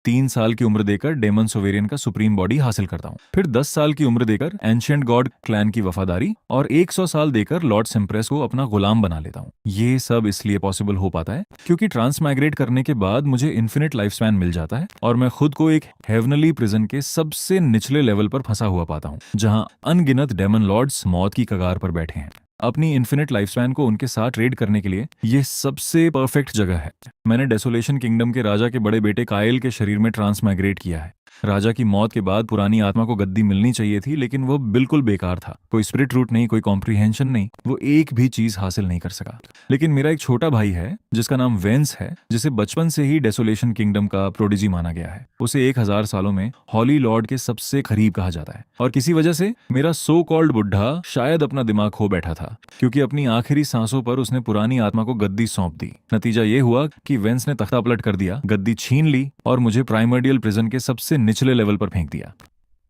3 साल की उम्र देकर डेमन सोवेरियन का सुप्रीम बॉडी हासिल करता हूँ। फिर 10 साल की उम्र देकर एंशिएंट गॉड क्लैन की वफादारी और 100 साल देकर लॉर्ड सिम्प्रेस को अपना गुलाम बना लेता हूँ। ये सब इसलिए पॉसिबल हो पाता है क्योंकि ट्रांसमाइग्रेट करने के बाद मुझे इन्फिनिट लाइफ स्पैन मिल जाता है और मैं खुद को एक हेवनली प्रिजन के सबसे निचले लेवल पर फंसा हुआ पाता हूँ, जहाँ अनगिनत डेमन लॉर्ड्स मौत की कगार पर बैठे हैं। अपनी इन्फिनिट लाइफ स्पैन को उनके साथ ट्रेड करने के लिए ये सबसे परफेक्ट जगह है। मैंने डेसोलेशन किंगडम के राजा के बड़े बेटे कायल के शरीर में ट्रांसमाइग्रेट किया है। राजा की मौत के बाद पुरानी आत्मा को गद्दी मिलनी चाहिए थी, लेकिन वो बिल्कुल बेकार था। कोई स्पिरिट रूट नहीं, कोई कॉम्प्रिहेंशन नहीं, वो एक भी चीज हासिल नहीं कर सका। लेकिन मेरा एक छोटा भाई है जिसका नाम वेंस है, जिसे बचपन से ही डेसोलेशन किंगडम का प्रोडिजी माना गया है। उसे 1000 सालों में हॉली लॉर्ड के सबसे करीब कहा जाता है और किसी वजह से मेरा सो कॉल्ड बुढ़ा शायद अपना दिमाग खो बैठा था, क्योंकि अपनी आखिरी सांसों पर उसने पुरानी आत्मा को गद्दी सौंप दी। नतीजा ये हुआ कि वेंस ने तख्ता पलट कर दिया, गद्दी छीन ली और मुझे प्राइमर्डियल प्रिजन के सबसे निचले लेवल पर फेंक दिया।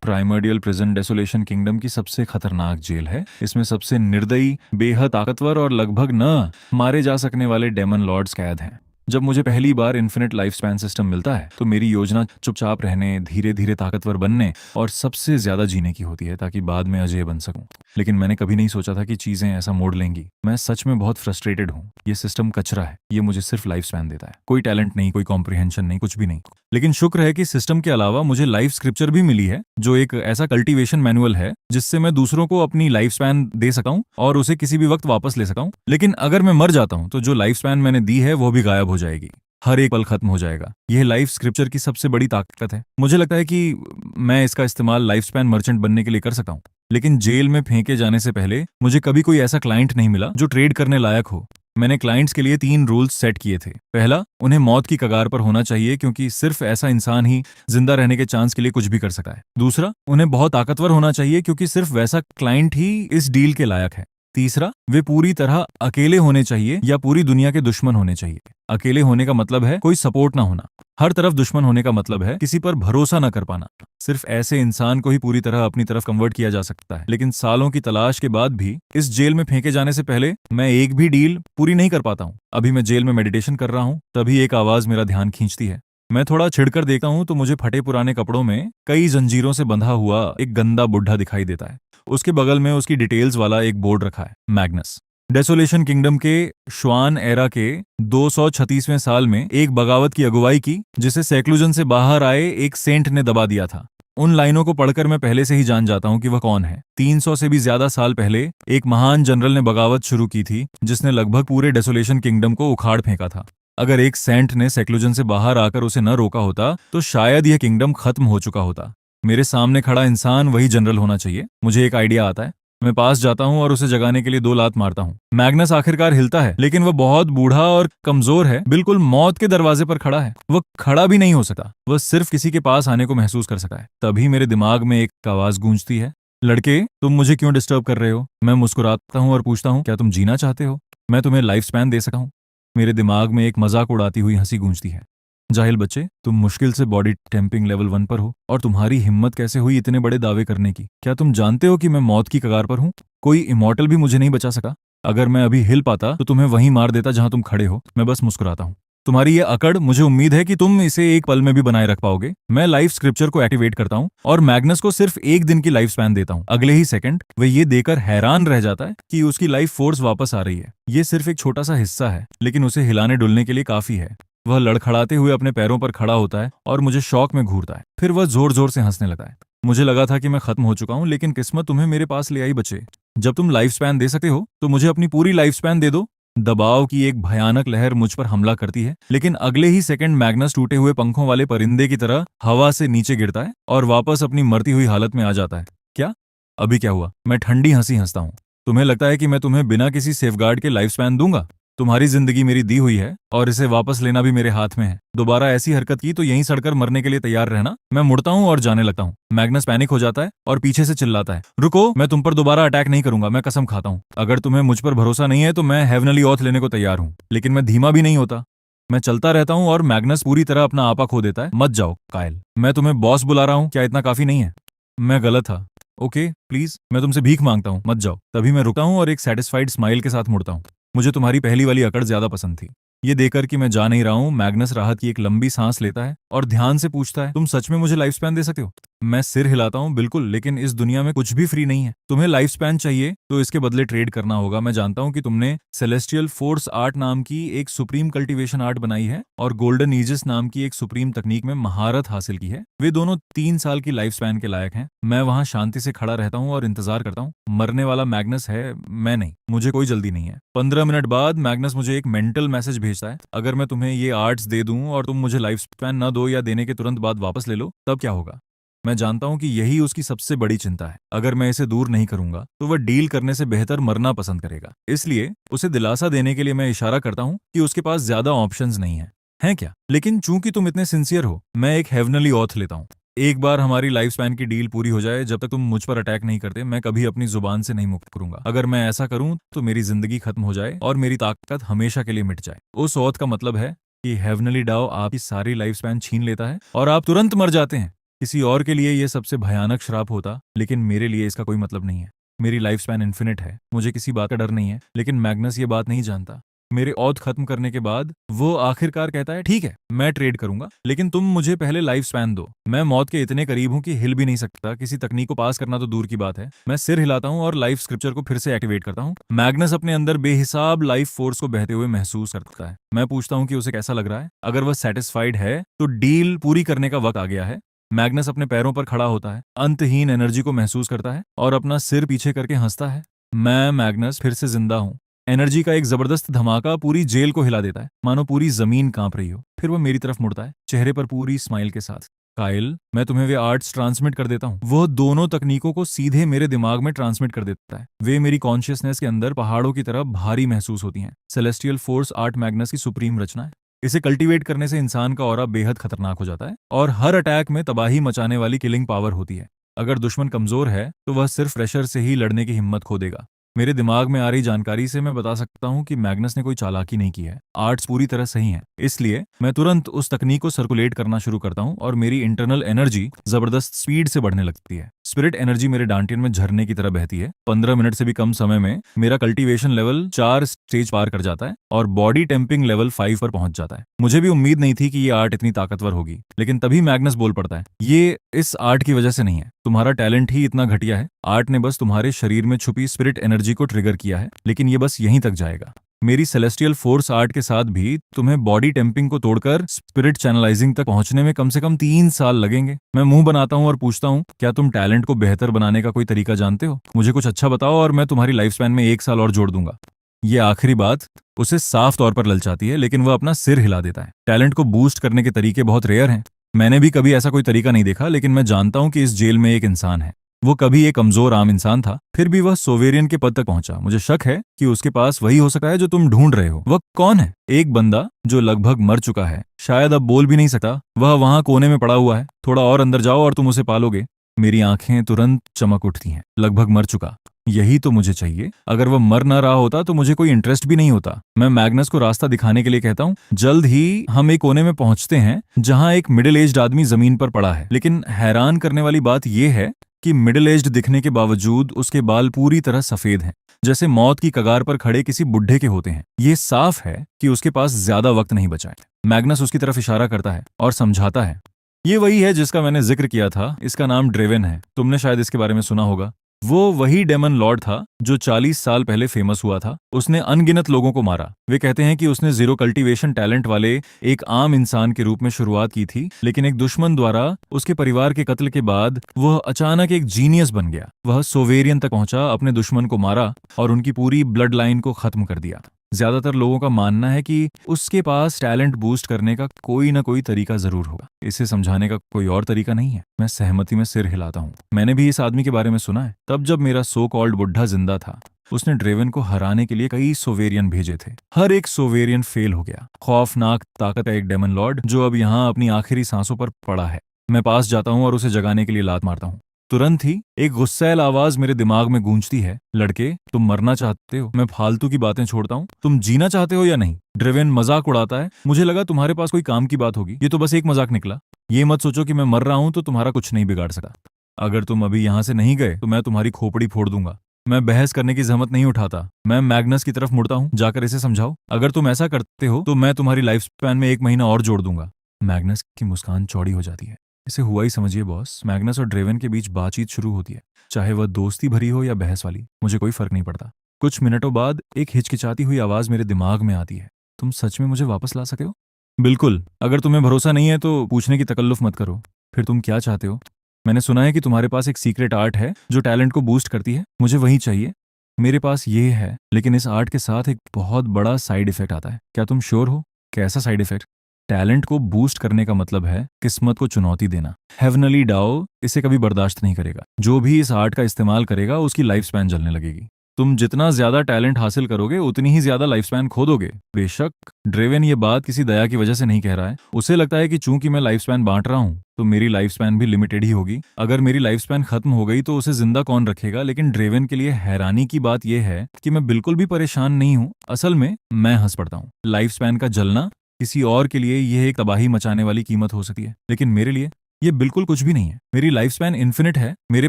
प्राइमर्डियल प्रिजन डेसोलेशन किंगडम की सबसे खतरनाक जेल है। इसमें सबसे निर्दयी, बेहद ताकतवर और लगभग न मारे जा सकने वाले डेमन लॉर्ड्स कैद हैं। जब मुझे पहली बार इन्फिनिट लाइफ स्पैन सिस्टम मिलता है तो मेरी योजना चुपचाप रहने, धीरे धीरे ताकतवर बनने और सबसे ज्यादा जीने की होती है, ताकि बाद में अजय बन सकूं। लेकिन मैंने कभी नहीं सोचा था कि चीजें ऐसा मोड़ लेंगी। मैं सच में बहुत फ्रस्ट्रेटेड हूँ। ये सिस्टम कचरा है। ये मुझे सिर्फ लाइफ स्पैन देता है, कोई टैलेंट नहीं, कोई कॉम्प्रिहेंशन नहीं, कुछ भी नहीं। लेकिन शुक्र है कि सिस्टम के अलावा मुझे लाइफ स्क्रिप्चर भी मिली है, जो एक ऐसा कल्टीवेशन मैनुअल है जिससे मैं दूसरों को अपनी लाइफ स्पैन दे सका हूं और उसे किसी भी वक्त वापस ले सका हूं। लेकिन अगर मैं मर जाता हूं तो जो लाइफ स्पैन मैंने दी है वो भी गायब हो जाएगी। हर एक पल खत्म हो जाएगा। यह लाइफ स्क्रिप्चर की सबसे बड़ी ताकत है। मुझे लगता है कि मैं इसका इस्तेमाल लाइफ स्पैन मर्चेंट बनने के लिए कर सकता हूँ। लेकिन जेल में फेंके जाने से पहले मुझे कभी कोई ऐसा क्लाइंट नहीं मिला जो ट्रेड करने लायक हो। मैंने क्लाइंट्स के लिए 3 रूल्स सेट किए थे। पहला, उन्हें मौत की कगार पर होना चाहिए, क्योंकि सिर्फ ऐसा इंसान ही जिंदा रहने के चांस के लिए कुछ भी कर सकता है। दूसरा, उन्हें बहुत ताकतवर होना चाहिए, क्योंकि सिर्फ वैसा क्लाइंट ही इस डील के लायक है। तीसरा, वे पूरी तरह अकेले होने चाहिए या पूरी दुनिया के दुश्मन होने चाहिए। अकेले होने का मतलब है कोई सपोर्ट ना होना। हर तरफ दुश्मन होने का मतलब है किसी पर भरोसा ना कर पाना। सिर्फ ऐसे इंसान को ही पूरी तरह अपनी तरफ कन्वर्ट किया जा सकता है। लेकिन सालों की तलाश के बाद भी इस जेल में फेंके जाने से पहले मैं एक भी डील पूरी नहीं कर पाता हूँ। अभी मैं जेल में मेडिटेशन कर रहा हूँ, तभी एक आवाज मेरा ध्यान खींचती है। मैं थोड़ा छिड़कर देखता हूँ तो मुझे फटे पुराने कपड़ों में कई जंजीरों से बंधा हुआ एक गंदा बुढ़ा दिखाई देता है। उसके बगल में उसकी डिटेल्स वाला एक बोर्ड रखा है, मैग्नस। डेसोलेशन किंगडम के श्वान एरा के 236वें साल में एक बगावत की अगुवाई की, जिसे सेक्लूजन से बाहर आए एक सेंट ने दबा दिया था। उन लाइनों को पढ़कर मैं पहले से ही जान जाता हूं कि वह कौन है। 300 से भी ज्यादा साल पहले एक महान जनरल ने बगावत शुरू की थी, जिसने लगभग पूरे डेसोलेशन किंगडम को उखाड़ फेंका था। अगर एक सेंट ने सेक्लूजन से बाहर आकर उसे न रोका होता तो शायद यह किंगडम खत्म हो चुका होता। मेरे सामने खड़ा इंसान वही जनरल होना चाहिए। मुझे एक आइडिया आता है। मैं पास जाता हूं और उसे जगाने के लिए 2 लात मारता हूं। मैग्नस आखिरकार हिलता है, लेकिन वह बहुत बूढ़ा और कमजोर है, बिल्कुल मौत के दरवाजे पर खड़ा है। वह खड़ा भी नहीं हो सकता, वह सिर्फ किसी के पास आने को महसूस कर सका है। तभी मेरे दिमाग में एक आवाज गूंजती है, लड़के, तुम मुझे क्यों डिस्टर्ब कर रहे हो? मैं मुस्कुराता हूं और पूछता हूं, क्या तुम जीना चाहते हो? मैं तुम्हें लाइफ स्पैन दे सका हूं। मेरे दिमाग में एक मजाक उड़ाती हुई हंसी गूंजती है। जाहिल बच्चे, तुम मुश्किल से बॉडी टेम्पिंग लेवल 1 पर हो, और तुम्हारी हिम्मत कैसे हुई इतने बड़े दावे करने की? क्या तुम जानते हो कि मैं मौत की कगार पर हूँ? कोई इमॉर्टल भी मुझे नहीं बचा सका। अगर मैं अभी हिल पाता तो तुम्हें वहीं मार देता जहां तुम खड़े हो। मैं बस मुस्कुराता हूँ। तुम्हारी ये अकड़, मुझे उम्मीद है कि तुम इसे एक पल में भी बनाए रख पाओगे। मैं लाइफ स्क्रिप्चर को एक्टिवेट करता हूँ और मैग्नस को सिर्फ 1 दिन की लाइफ स्पैन देता हूँ। अगले ही सेकंड वह ये देकर हैरान रह जाता है कि उसकी लाइफ फोर्स वापस आ रही है। ये सिर्फ एक छोटा सा हिस्सा है, लेकिन उसे हिलाने डुलने के लिए काफी है। वह लड़खड़ाते हुए अपने पैरों पर खड़ा होता है और मुझे शौक में घूरता है। फिर वह जोर जोर से हंसने लगा है। मुझे लगा था कि मैं खत्म हो चुका हूं, लेकिन किस्मत तुम्हें मेरे पास ले आई बच्चे। जब तुम लाइफ स्पैन दे सकते हो तो मुझे अपनी पूरी लाइफ स्पैन दे दो। दबाव की एक भयानक लहर मुझ पर हमला करती है, लेकिन अगले ही सेकंड मैग्नस टूटे हुए पंखों वाले परिंदे की तरह हवा से नीचे गिरता है और वापस अपनी मरती हुई हालत में आ जाता है। क्या? अभी क्या हुआ? मैं ठंडी हंसी हंसता हूँ। तुम्हें लगता है कि मैं तुम्हें बिना किसी सेफगार्ड के लाइफ स्पैन दूंगा? तुम्हारी जिंदगी मेरी दी हुई है और इसे वापस लेना भी मेरे हाथ में है। दोबारा ऐसी हरकत की तो यहीं सड़कर मरने के लिए तैयार रहना। मैं मुड़ता हूँ और जाने लगता हूँ। मैग्नस पैनिक हो जाता है और पीछे से चिल्लाता है, रुको, मैं तुम पर दोबारा अटैक नहीं करूंगा, मैं कसम खाता हूँ। अगर तुम्हें मुझ पर भरोसा नहीं है तो मैं हेवनली ऑथ लेने को तैयार हूँ। लेकिन मैं धीमा भी नहीं होता। मैं चलता रहता हूँ और मैग्नस पूरी तरह अपना आपा खो देता है। मत जाओ कायल, मैं तुम्हें बॉस बुला रहा हूँ, क्या इतना काफी नहीं है? मैं गलत था। ओके प्लीज, मैं तुमसे भीख मांगता हूँ, मत जाओ। तभी मैं रुका हूँ और एक सेटिस्फाइड स्माइल के साथ मुड़ता हूँ। मुझे तुम्हारी पहली वाली अकड़ ज्यादा पसंद थी। ये देखकर कि मैं जा नहीं रहा हूँ, मैग्नस राहत की एक लंबी सांस लेता है और ध्यान से पूछता है, तुम सच में मुझे लाइफ स्पैन दे सकते हो? मैं सिर हिलाता हूँ, बिल्कुल, लेकिन इस दुनिया में कुछ भी फ्री नहीं है। तुम्हें लाइफ स्पैन चाहिए तो इसके बदले ट्रेड करना होगा। मैं जानता हूँ कि तुमने सेलेस्टियल फोर्स आर्ट नाम की एक सुप्रीम कल्टीवेशन आर्ट बनाई है और गोल्डन ईजिस नाम की एक सुप्रीम तकनीक में महारत हासिल की है। वे दोनों 3 साल की लाइफ स्पैन के लायक हैं। मैं वहां शांति से खड़ा रहता हूँ और इंतजार करता हूँ। मरने वाला मैग्नस है, मैं नहीं। मुझे कोई जल्दी नहीं है। 15 मिनट बाद मैग्नस मुझे एक मेंटल मैसेज भेजता है, अगर मैं तुम्हें ये आर्ट्स दे दूं और तुम मुझे लाइफ स्पैन न दो या देने के तुरंत बाद वापस ले लो, तब क्या होगा? मैं जानता हूं कि यही उसकी सबसे बड़ी चिंता है। अगर मैं इसे दूर नहीं करूंगा तो वह डील करने से बेहतर मरना पसंद करेगा। इसलिए उसे दिलासा देने के लिए मैं इशारा करता हूं कि उसके पास ज्यादा ऑप्शंस नहीं है। हैं क्या? लेकिन चूंकि तुम इतने सिंसियर हो, मैं एक हेवनली ऑथ लेता हूं। एक बार हमारी लाइफ स्पैन की डील पूरी हो जाए, जब तक तुम मुझ पर अटैक नहीं करते, मैं कभी अपनी जुबान से नहीं मुक्त करूंगा। अगर मैं ऐसा करूं तो मेरी जिंदगी खत्म हो जाए और मेरी ताकत हमेशा के लिए मिट जाए। उस औत का मतलब है कि हेवनली डाओ आपकी सारी लाइफ स्पैन छीन लेता है और आप तुरंत मर जाते हैं। किसी और के लिए यह सबसे भयानक श्राप होता, लेकिन मेरे लिए इसका कोई मतलब नहीं है। मेरी लाइफ स्पैन इन्फिनिट है, मुझे किसी बात का डर नहीं है। लेकिन मैग्नस ये बात नहीं जानता। मेरे औध खत्म करने के बाद वो आखिरकार कहता है, ठीक है, मैं ट्रेड करूंगा, लेकिन तुम मुझे पहले लाइफ स्पैन दो। मैं मौत के इतने करीब हूं कि हिल भी नहीं सकता। किसी तकनीक को पास करना तो दूर की बात है। मैं सिर हिलाता हूं और लाइफ स्क्रिप्चर को फिर से एक्टिवेट करता हूं। मैग्नस अपने अंदर बेहिसाब लाइफ फोर्स को बहते हुए महसूस करता है। मैं पूछता हूं कि उसे कैसा लग रहा है। अगर वह सेटिस्फाइड है तो डील पूरी करने का वक्त आ गया है। मैग्नस अपने पैरों पर खड़ा होता है, अंतहीन एनर्जी को महसूस करता है और अपना सिर पीछे करके हंसता है। मैं मैग्नस फिर से जिंदा हूं। एनर्जी का एक जबरदस्त धमाका पूरी जेल को हिला देता है, मानो पूरी जमीन कांप रही हो। फिर वह मेरी तरफ मुड़ता है, चेहरे पर पूरी स्माइल के साथ। काइल, मैं तुम्हें वे आर्ट्स ट्रांसमिट कर देता हूँ। वह दोनों तकनीकों को सीधे मेरे दिमाग में ट्रांसमिट कर देता है। वे मेरी कॉन्शियसनेस के अंदर पहाड़ों की तरह भारी महसूस होती हैं। सेलेस्टियल फोर्स आर्ट मैग्नस की सुप्रीम रचना है। इसे कल्टीवेट करने से इंसान का ऑरा बेहद खतरनाक हो जाता है और हर अटैक में तबाही मचाने वाली किलिंग पावर होती है। अगर दुश्मन कमजोर है तो वह सिर्फ प्रेशर से ही लड़ने की हिम्मत खो देगा। मेरे दिमाग में आ रही जानकारी से मैं बता सकता हूं कि मैग्नस ने कोई चालाकी नहीं की है। आर्ट्स पूरी तरह सही है। इसलिए मैं तुरंत उस तकनीक को सर्कुलेट करना शुरू करता हूं और मेरी इंटरनल एनर्जी जबरदस्त स्पीड से बढ़ने लगती है। स्पिरिट एनर्जी मेरे डांटियन में झरने की तरह बहती है। 15 मिनट से भी कम समय में मेरा कल्टीवेशन लेवल 4 स्टेज पार कर जाता है और बॉडी टेम्पिंग लेवल 5 पर पहुंच जाता है। मुझे भी उम्मीद नहीं थी कि ये आर्ट इतनी ताकतवर होगी, लेकिन तभी मैग्नस बोल पड़ता है, ये इस आर्ट की वजह से नहीं है। तुम्हारा टैलेंट ही इतना घटिया है। आर्ट ने बस तुम्हारे शरीर में छुपी स्पिरिट एनर्जी को ट्रिगर किया है, लेकिन ये बस यहीं तक जाएगा। मेरी सेलेस्टियल फोर्स आर्ट के साथ भी तुम्हें बॉडी टेम्पिंग को तोड़कर स्पिरिट चैनलाइजिंग तक पहुंचने में कम से कम 3 साल लगेंगे। मैं मुंह बनाता हूं और पूछता हूं, क्या तुम टैलेंट को बेहतर बनाने का कोई तरीका जानते हो? मुझे कुछ अच्छा बताओ और मैं तुम्हारी लाइफ स्पैन में 1 साल और जोड़ दूंगा। ये आखिरी बात उसे साफ तौर पर ललचाती है, लेकिन वह अपना सिर हिला देता है। टैलेंट को बूस्ट करने के तरीके बहुत रेयर हैं। मैंने भी कभी ऐसा कोई तरीका नहीं देखा, लेकिन मैं जानता हूं कि इस जेल में एक इंसान है। वो कभी एक कमजोर आम इंसान था, फिर भी वह सोवेरियन के पद तक पहुंचा। मुझे शक है कि उसके पास वही हो सकता है जो तुम ढूंढ रहे हो। वह कौन है? एक बंदा जो लगभग मर चुका है, शायद अब बोल भी नहीं सकता। वह वहां कोने में पड़ा हुआ है। थोड़ा और अंदर जाओ और तुम उसे पालोगे। मेरी आंखें तुरंत चमक उठती हैं। लगभग मर चुका, यही तो मुझे चाहिए। अगर वह मर ना रहा होता तो मुझे कोई इंटरेस्ट भी नहीं होता। मैं मैग्नस को रास्ता दिखाने के लिए कहता हूँ, जल्द ही हम एक कोने में पहुंचते हैं जहां एक मिडिल एज्ड आदमी जमीन पर पड़ा है। लेकिन हैरान करने वाली बात यह है कि मिडिल एज्ड दिखने के बावजूद उसके बाल पूरी तरह सफेद हैं, जैसे मौत की कगार पर खड़े किसी बुढ़े के होते हैं। ये साफ है कि उसके पास ज्यादा वक्त नहीं बचा है। मैग्नस उसकी तरफ इशारा करता है और समझाता है, ये वही है जिसका मैंने जिक्र किया था। इसका नाम ड्रेवन है। तुमने शायद इसके बारे में सुना होगा। वो वही डेमन लॉर्ड था जो 40 साल पहले फेमस हुआ था। उसने अनगिनत लोगों को मारा। वे कहते हैं कि उसने जीरो कल्टीवेशन टैलेंट वाले एक आम इंसान के रूप में शुरुआत की थी, लेकिन एक दुश्मन द्वारा उसके परिवार के कत्ल के बाद वह अचानक एक जीनियस बन गया। वह सोवेरियन तक पहुंचा, अपने दुश्मन को मारा और उनकी पूरी ब्लड लाइन को खत्म कर दिया। ज्यादातर लोगों का मानना है कि उसके पास टैलेंट बूस्ट करने का कोई ना कोई तरीका जरूर होगा। इसे समझाने का कोई और तरीका नहीं है। मैं सहमति में सिर हिलाता हूँ। मैंने भी इस आदमी के बारे में सुना है। तब जब मेरा सो कॉल्ड बुढ़ा जिंदा था, उसने ड्रेवन को हराने के लिए कई सोवेरियन भेजे थे। हर एक सोवेरियन फेल हो गया। खौफनाक ताकत है एक डेमन लॉर्ड जो अब यहाँ अपनी आखिरी सांसों पर पड़ा है। मैं पास जाता हूँ और उसे जगाने के लिए लात मारता हूँ। तुरंत ही एक गुस्सैल आवाज मेरे दिमाग में गूंजती है, लड़के, तुम मरना चाहते हो? मैं फालतू की बातें छोड़ता हूँ। तुम जीना चाहते हो या नहीं? ड्रेवन मजाक उड़ाता है। मुझे लगा तुम्हारे पास कोई काम की बात होगी। ये तो बस एक मजाक निकला। ये मत सोचो कि मैं मर रहा हूं तो तुम्हारा कुछ नहीं बिगाड़ सका। अगर तुम अभी यहां से नहीं गए तो मैं तुम्हारी खोपड़ी फोड़ दूंगा। मैं बहस करने की जहमत नहीं उठाता। मैं मैग्नस की तरफ मुड़ता हूँ, जाकर इसे समझाओ। अगर तुम ऐसा करते हो तो मैं तुम्हारी लाइफ स्पैन में 1 महीना और जोड़ दूंगा। मैग्नस की मुस्कान चौड़ी हो जाती है। इसे हुआ ही समझिए बॉस। मैग्नस और ड्रेवन के बीच बातचीत शुरू होती है, चाहे वह दोस्ती भरी हो या बहस वाली, मुझे कोई फर्क नहीं पड़ता। कुछ मिनटों बाद एक हिचकिचाती हुई आवाज मेरे दिमाग में आती है, तुम सच में मुझे वापस ला सके हो? बिल्कुल, अगर तुम्हें भरोसा नहीं है तो पूछने की तकल्लुफ मत करो। फिर तुम क्या चाहते हो? मैंने सुना है कि तुम्हारे पास एक सीक्रेट आर्ट है जो टैलेंट को बूस्ट करती है, मुझे वही चाहिए। मेरे पास ये है, लेकिन इस आर्ट के साथ एक बहुत बड़ा साइड इफेक्ट आता है। क्या तुम श्योर हो? कैसा साइड इफेक्ट? टैलेंट को बूस्ट करने का मतलब है किस्मत को चुनौती देना। हेवनली डाओ इसे कभी बर्दाश्त नहीं करेगा। जो भी इस आर्ट का इस्तेमाल करेगा उसकी लाइफ स्पैन जलने लगेगी। तुम जितना ज्यादा टैलेंट हासिल करोगे उतनी ही ज्यादा लाइफ स्पैन खो दोगे। बेशक ड्रेवन ये बात किसी दया की वजह से नहीं कह रहा है। उसे लगता है कि चूंकि मैं लाइफ स्पैन बांट रहा हूं तो मेरी लाइफ स्पैन भी लिमिटेड ही होगी। अगर मेरी लाइफ स्पैन खत्म हो गई तो उसे जिंदा कौन रखेगा? लेकिन ड्रेवन के लिए हैरानी की बात यह है कि मैं बिल्कुल भी परेशान नहीं हूं। असल में मैं हंस पड़ता हूं। लाइफ स्पैन का जलना किसी और के लिए यह एक तबाही मचाने वाली कीमत हो सकती है, लेकिन मेरे लिए ये बिल्कुल कुछ भी नहीं है। मेरी लाइफ स्पैन इन्फिनिट है। मेरे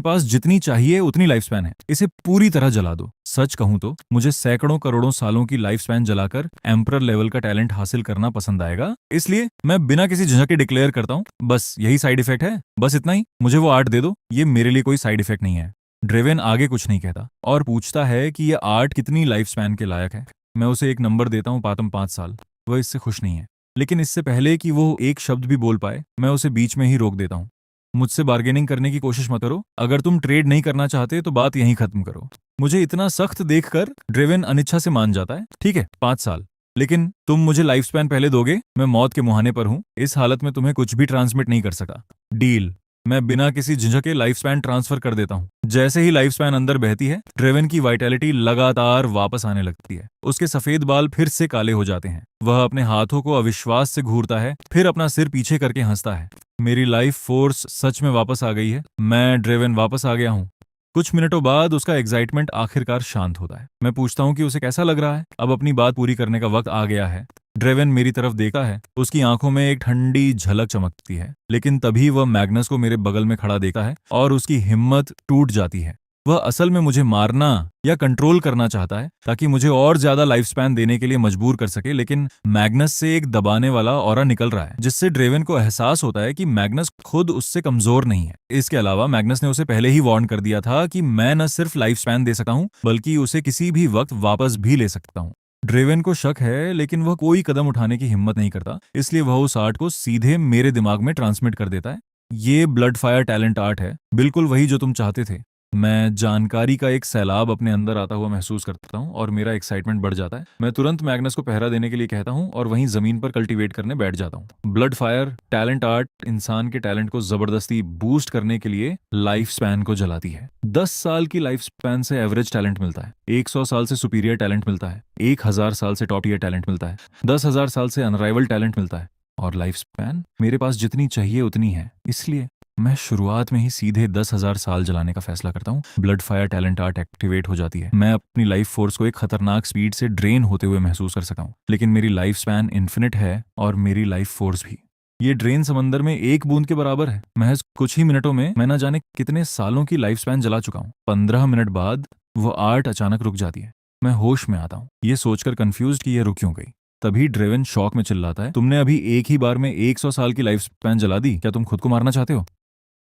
पास जितनी चाहिए उतनी लाइफ स्पैन है। इसे पूरी तरह जला दो। सच कहूं तो मुझे सैकड़ों करोड़ों सालों की लाइफ स्पैन जलाकर एम्परर लेवल का टैलेंट हासिल करना पसंद आएगा। इसलिए मैं बिना किसी झिझक के डिक्लेयर करता हूं, बस यही साइड इफेक्ट है, बस इतना ही। मुझे वो आर्ट दे दो। ये मेरे लिए कोई साइड इफेक्ट नहीं है। ड्रेवन आगे कुछ नहीं कहता और पूछता है कि यह आर्ट कितनी लाइफ स्पैन के लायक है। मैं उसे एक नंबर देता हूं, पातम 5 साल। वह इससे खुश नहीं है, लेकिन इससे पहले कि वो एक शब्द भी बोल पाए मैं उसे बीच में ही रोक देता हूं। मुझसे बार्गेनिंग करने की कोशिश मत करो। अगर तुम ट्रेड नहीं करना चाहते तो बात यहीं खत्म करो। मुझे इतना सख्त देखकर ड्रेवन अनिच्छा से मान जाता है। ठीक है, 5 साल, लेकिन तुम मुझे लाइफ स्पैन पहले दोगे। मैं मौत के मुहाने पर हूं। इस हालत में तुम्हें कुछ भी ट्रांसमिट नहीं कर सका। डील। मैं बिना किसी झिझक के लाइफ स्पैन ट्रांसफर कर देता हूं। जैसे ही लाइफ स्पैन अंदर बहती है, ड्रेवन की वाइटैलिटी लगातार वापस आने लगती है। उसके सफेद बाल फिर से काले हो जाते हैं। वह अपने हाथों को अविश्वास से घूरता है, फिर अपना सिर पीछे करके हंसता है। मेरी लाइफ फोर्स सच में वापस आ गई है। मैं ड्रेवन वापस आ गया हूं। कुछ मिनटों बाद उसका एक्साइटमेंट आखिरकार शांत होता है। मैं पूछता हूं कि उसे कैसा लग रहा है। अब अपनी बात पूरी करने का वक्त आ गया है। ड्रेवन मेरी तरफ देखता है। उसकी आंखों में एक ठंडी झलक चमकती है, लेकिन तभी वह मैग्नस को मेरे बगल में खड़ा देखता है और उसकी हिम्मत टूट जाती है। वह असल में मुझे मारना या कंट्रोल करना चाहता है ताकि मुझे और ज्यादा लाइफ स्पैन देने के लिए मजबूर कर सके, लेकिन मैग्नस से एक दबाने वाला ऑरा निकल रहा है जिससे ड्रेवन को एहसास होता है कि मैग्नस खुद उससे कमजोर नहीं है। इसके अलावा मैग्नस ने उसे पहले ही वार्न कर दिया था कि मैं न सिर्फ लाइफ स्पैन दे सकता हूं बल्कि उसे किसी भी वक्त वापस भी ले सकता हूं। ड्रेवन को शक है, लेकिन वह कोई कदम उठाने की हिम्मत नहीं करता, इसलिए वह उस आर्ट को सीधे मेरे दिमाग में ट्रांसमिट कर देता है। ये ब्लड फायर टैलेंट आर्ट है, बिल्कुल वही जो तुम चाहते थे। मैं जानकारी का एक सैलाब अपने अंदर आता हुआ महसूस करता हूँ और मेरा एक्साइटमेंट बढ़ जाता है। मैं तुरंत मैग्नस को पहरा देने के लिए कहता हूँ और वहीं जमीन पर कल्टीवेट करने बैठ जाता हूँ। ब्लड फायर टैलेंट आर्ट इंसान के टैलेंट को जबरदस्ती बूस्ट करने के लिए लाइफ स्पैन को जलाती है। 10 साल की लाइफ स्पैन से एवरेज टैलेंट मिलता है, 100 साल से सुपीरियर टैलेंट मिलता है, 1000 साल से टॉप ईयर टैलेंट मिलता है, 10,000 साल से अनराइवल टैलेंट मिलता है, और लाइफ स्पैन मेरे पास जितनी चाहिए उतनी है। इसलिए मैं शुरुआत में ही सीधे 10,000 साल जलाने का फैसला करता हूँ। Blood fire talent art activate हो जाती है। मैं अपनी लाइफ फोर्स को एक खतरनाक स्पीड से ड्रेन होते हुए महसूस कर सकता हूँ, लेकिन मेरी लाइफ स्पैन इन्फिनिट है और मेरी लाइफ फोर्स भी। ये ड्रेन समंदर में एक बूंद के बराबर है। महज कुछ ही मिनटों में मैं न जाने कितने सालों की लाइफ स्पैन जला चुका हूँ। 15 मिनट बाद वो आर्ट अचानक रुक जाती है। मैं होश में आता हूँ, ये सोचकर कंफ्यूज कि ये रुक क्यों गई। तभी ड्रेवन शॉक में चिल्लाता है, तुमने अभी एक ही बार में 100 साल की लाइफ स्पैन जला दी। क्या तुम खुद को मारना चाहते हो?